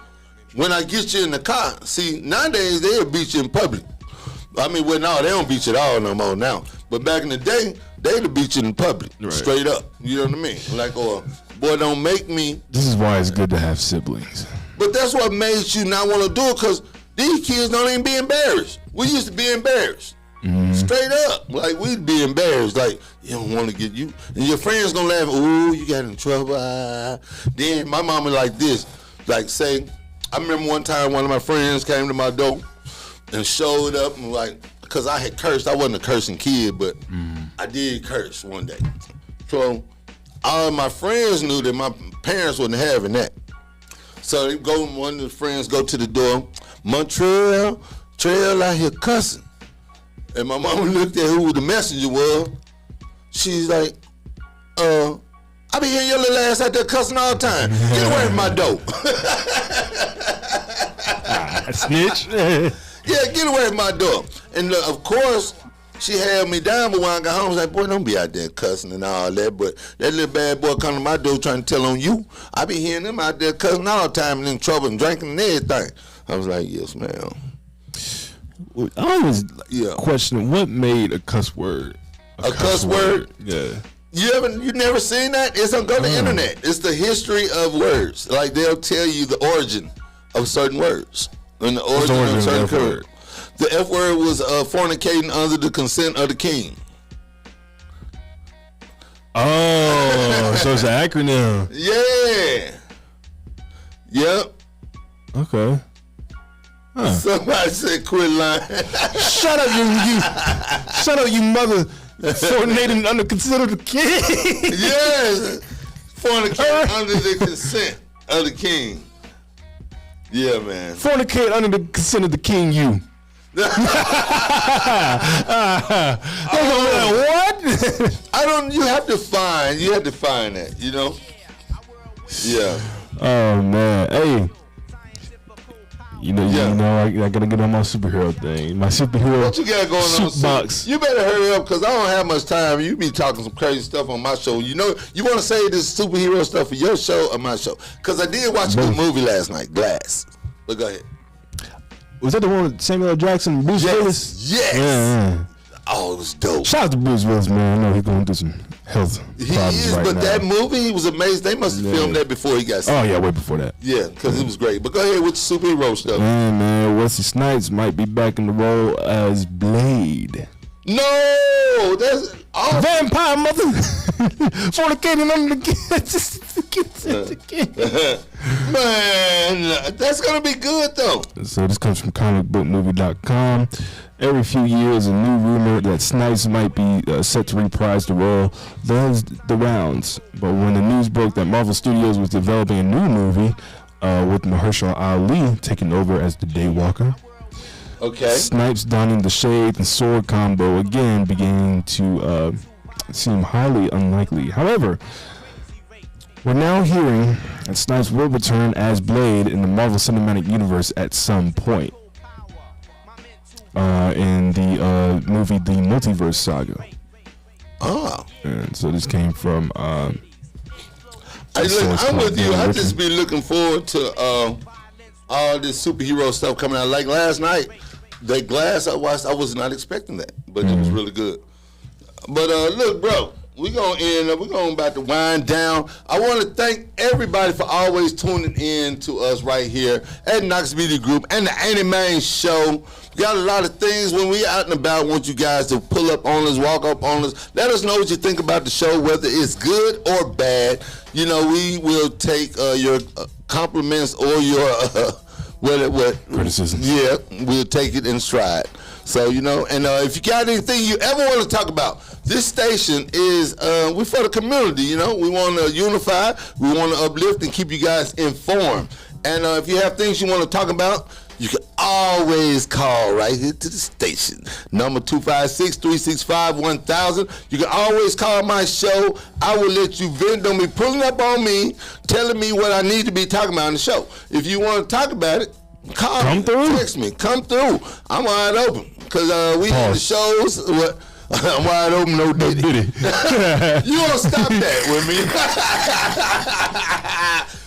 when I get you in the car, see, nowadays they'll beat you in public. I mean, well, no, they don't beat you at all no more now. But back in the day, they'd beat you in public, straight up. You know what I mean? Like, boy, don't make me. This is why it's good to have siblings. But that's what made you not want to do it, because these kids don't even be embarrassed. We used to be embarrassed. Straight up. Like, we'd be embarrassed. Like, you don't want to get you. And your friends gonna laugh, ooh, you got in trouble. Then my mama like this. Like, say, I remember one time one of my friends came to my door and showed up and like, because I had cursed. I wasn't a cursing kid, but I did curse one day. So all of my friends knew that my parents wasn't having that. So they go, one of the friends go to the door, Montrell out here cussing. And my mama looked at who the messenger was. She's like, I be hearing your little ass out there cussing all the time. Get away from my door. Snitch. Yeah, get away from my door. And of course, she held me down, but when I got home, I was like, boy, don't be out there cussing and all that. But that little bad boy come to my door trying to tell on you. I be hearing them out there cussing all the time and in trouble and drinking and everything. I was like, yes, ma'am. I always question what made a cuss word a cuss word. Yeah. You never seen that? It's on the internet. It's the history of words. Like, they'll tell you the origin of certain words and the origin of certain words. The F word was fornicating under the consent of the king. Oh, so it's an acronym. Yeah. Yep. Okay. Huh. Somebody said quit lying. Shut up, you mother. Fornicating under consent of the king. Yes. Fornicate under the consent of the king. Yeah, man. Fornicate under the consent of the king, you. What? You have to find that, you know? Yeah. Oh man, hey. You know, I gotta get on my superhero thing. My superhero. What you got going on? Box. You better hurry up because I don't have much time. You be talking some crazy stuff on my show. You know, you want to say this superhero stuff for your show or my show? Because I did watch a good movie last night, Glass. But go ahead. Was that the one with Samuel L. Jackson and Bruce Willis? Yes. Yeah. Oh, it was dope. Shout out to Bruce Willis, man. I know he's going through some health problems right but now. that movie was amazing. They must have filmed that before he got sick. Oh, yeah, way before that. Yeah, because it was great. But go ahead with your superhero stuff. Man, Wesley Snipes might be back in the role as Blade. No! That's awesome. Vampire mother. Fornicating under the Man, that's going to be good, though. So this comes from comicbookmovie.com. Every few years, a new rumor that Snipes might be set to reprise the role does the rounds. But when the news broke that Marvel Studios was developing a new movie with Mahershala Ali taking over as the Daywalker, okay, Snipes donning the shade and sword combo again began to seem highly unlikely. However, we're now hearing that Snipes will return as Blade in the Marvel Cinematic Universe at some point. In the movie The Multiverse Saga. Oh. And so this came from I'm with you. I just be looking forward to all this superhero stuff coming out. Like last night, that Glass I watched, I was not expecting that, but it was really good. But look, bro, we're about to wind down. I want to thank everybody for always tuning in to us right here at Knox Media Group and the Ain't It Man Show. We got a lot of things when we out and about. Want you guys to pull up on us, walk up on us. Let us know what you think about the show, whether it's good or bad. You know, we will take your compliments or your what criticism. Yeah, we'll take it in stride. So, you know, and if you got anything you ever want to talk about, this station is, we're for the community, you know. We want to unify, we want to uplift and keep you guys informed. And if you have things you want to talk about, you can always call right here to the station. Number 256-365-1000. You can always call my show. I will let you vent on me, pulling up on me, telling me what I need to be talking about on the show. If you want to talk about it, call me, text me, come through. I'm wide open. Because we in the shows, I'm wide open, no diddy. You won't stop that with me.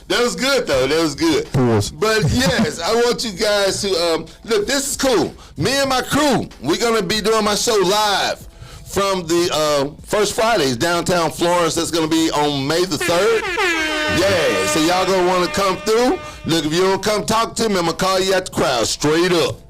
That was good, though. That was good. But, yes, I want you guys to, look, this is cool. Me and my crew, we're going to be doing my show live from the First Fridays downtown Florence. That's going to be on May the 3rd. Yeah, so y'all going to want to come through. Look, if you don't come talk to me, I'm going to call you at the crowd straight up.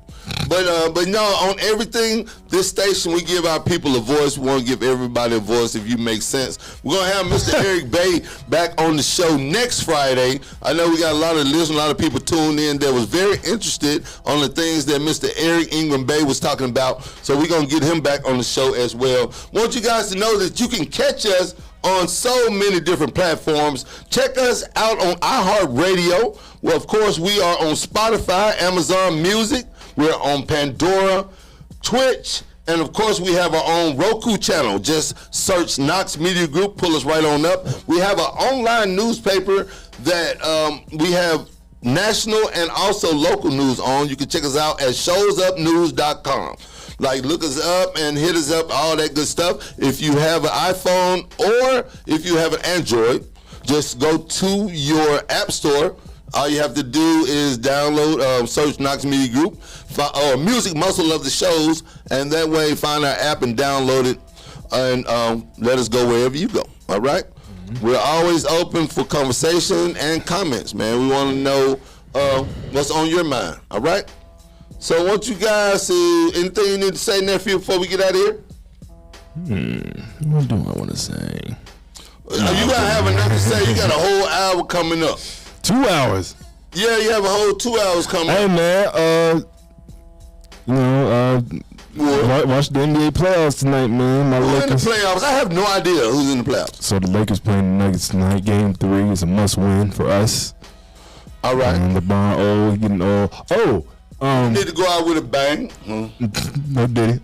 But no, on everything, this station, we give our people a voice. We want to give everybody a voice, if you make sense. We're going to have Mr. Eric Bay back on the show next Friday. I know we got a lot of listeners, a lot of people tuned in that was very interested on the things that Mr. Eric Ingram Bay was talking about. So we're going to get him back on the show as well. Want you guys to know that you can catch us on so many different platforms. Check us out on iHeartRadio. Well, of course, we are on Spotify, Amazon Music. We're on Pandora, Twitch, and of course we have our own Roku channel. Just search Knox Media Group, pull us right on up. We have an online newspaper that we have national and also local news on. You can check us out at showsupnews.com. Like, look us up and hit us up, all that good stuff. If you have an iPhone or if you have an Android, just go to your app store. All you have to do is download, search Knox Media Group, or Music Muscle of the shows, and that way find our app and download it, and let us go wherever you go, all right? Mm-hmm. We're always open for conversation and comments, man. We want to know what's on your mind, all right? So I want you guys to, anything you need to say, nephew, before we get out of here? What do I want to say? You got to have enough to say. You got a whole hour coming up. 2 hours. Yeah, you have a whole 2 hours coming. Hey man, watch the NBA playoffs tonight, man. Who's in the playoffs? I have no idea who's in the playoffs. So the Lakers playing the Nuggets tonight. Game 3 is a must-win for us. All right. LeBron getting old. You need to go out with a bang. No diddy.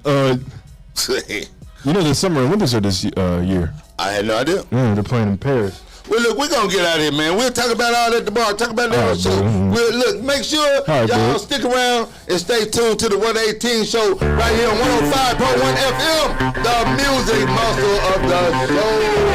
You know the Summer Olympics are this year. I had no idea. Yeah, they're playing in Paris. Well, look, we're going to get out of here, man. We'll talk about all that tomorrow. Talk about that on the show. Well, look, make sure y'all stick around and stay tuned to the 118 show right here on 105.1 FM, the music muscle of the show.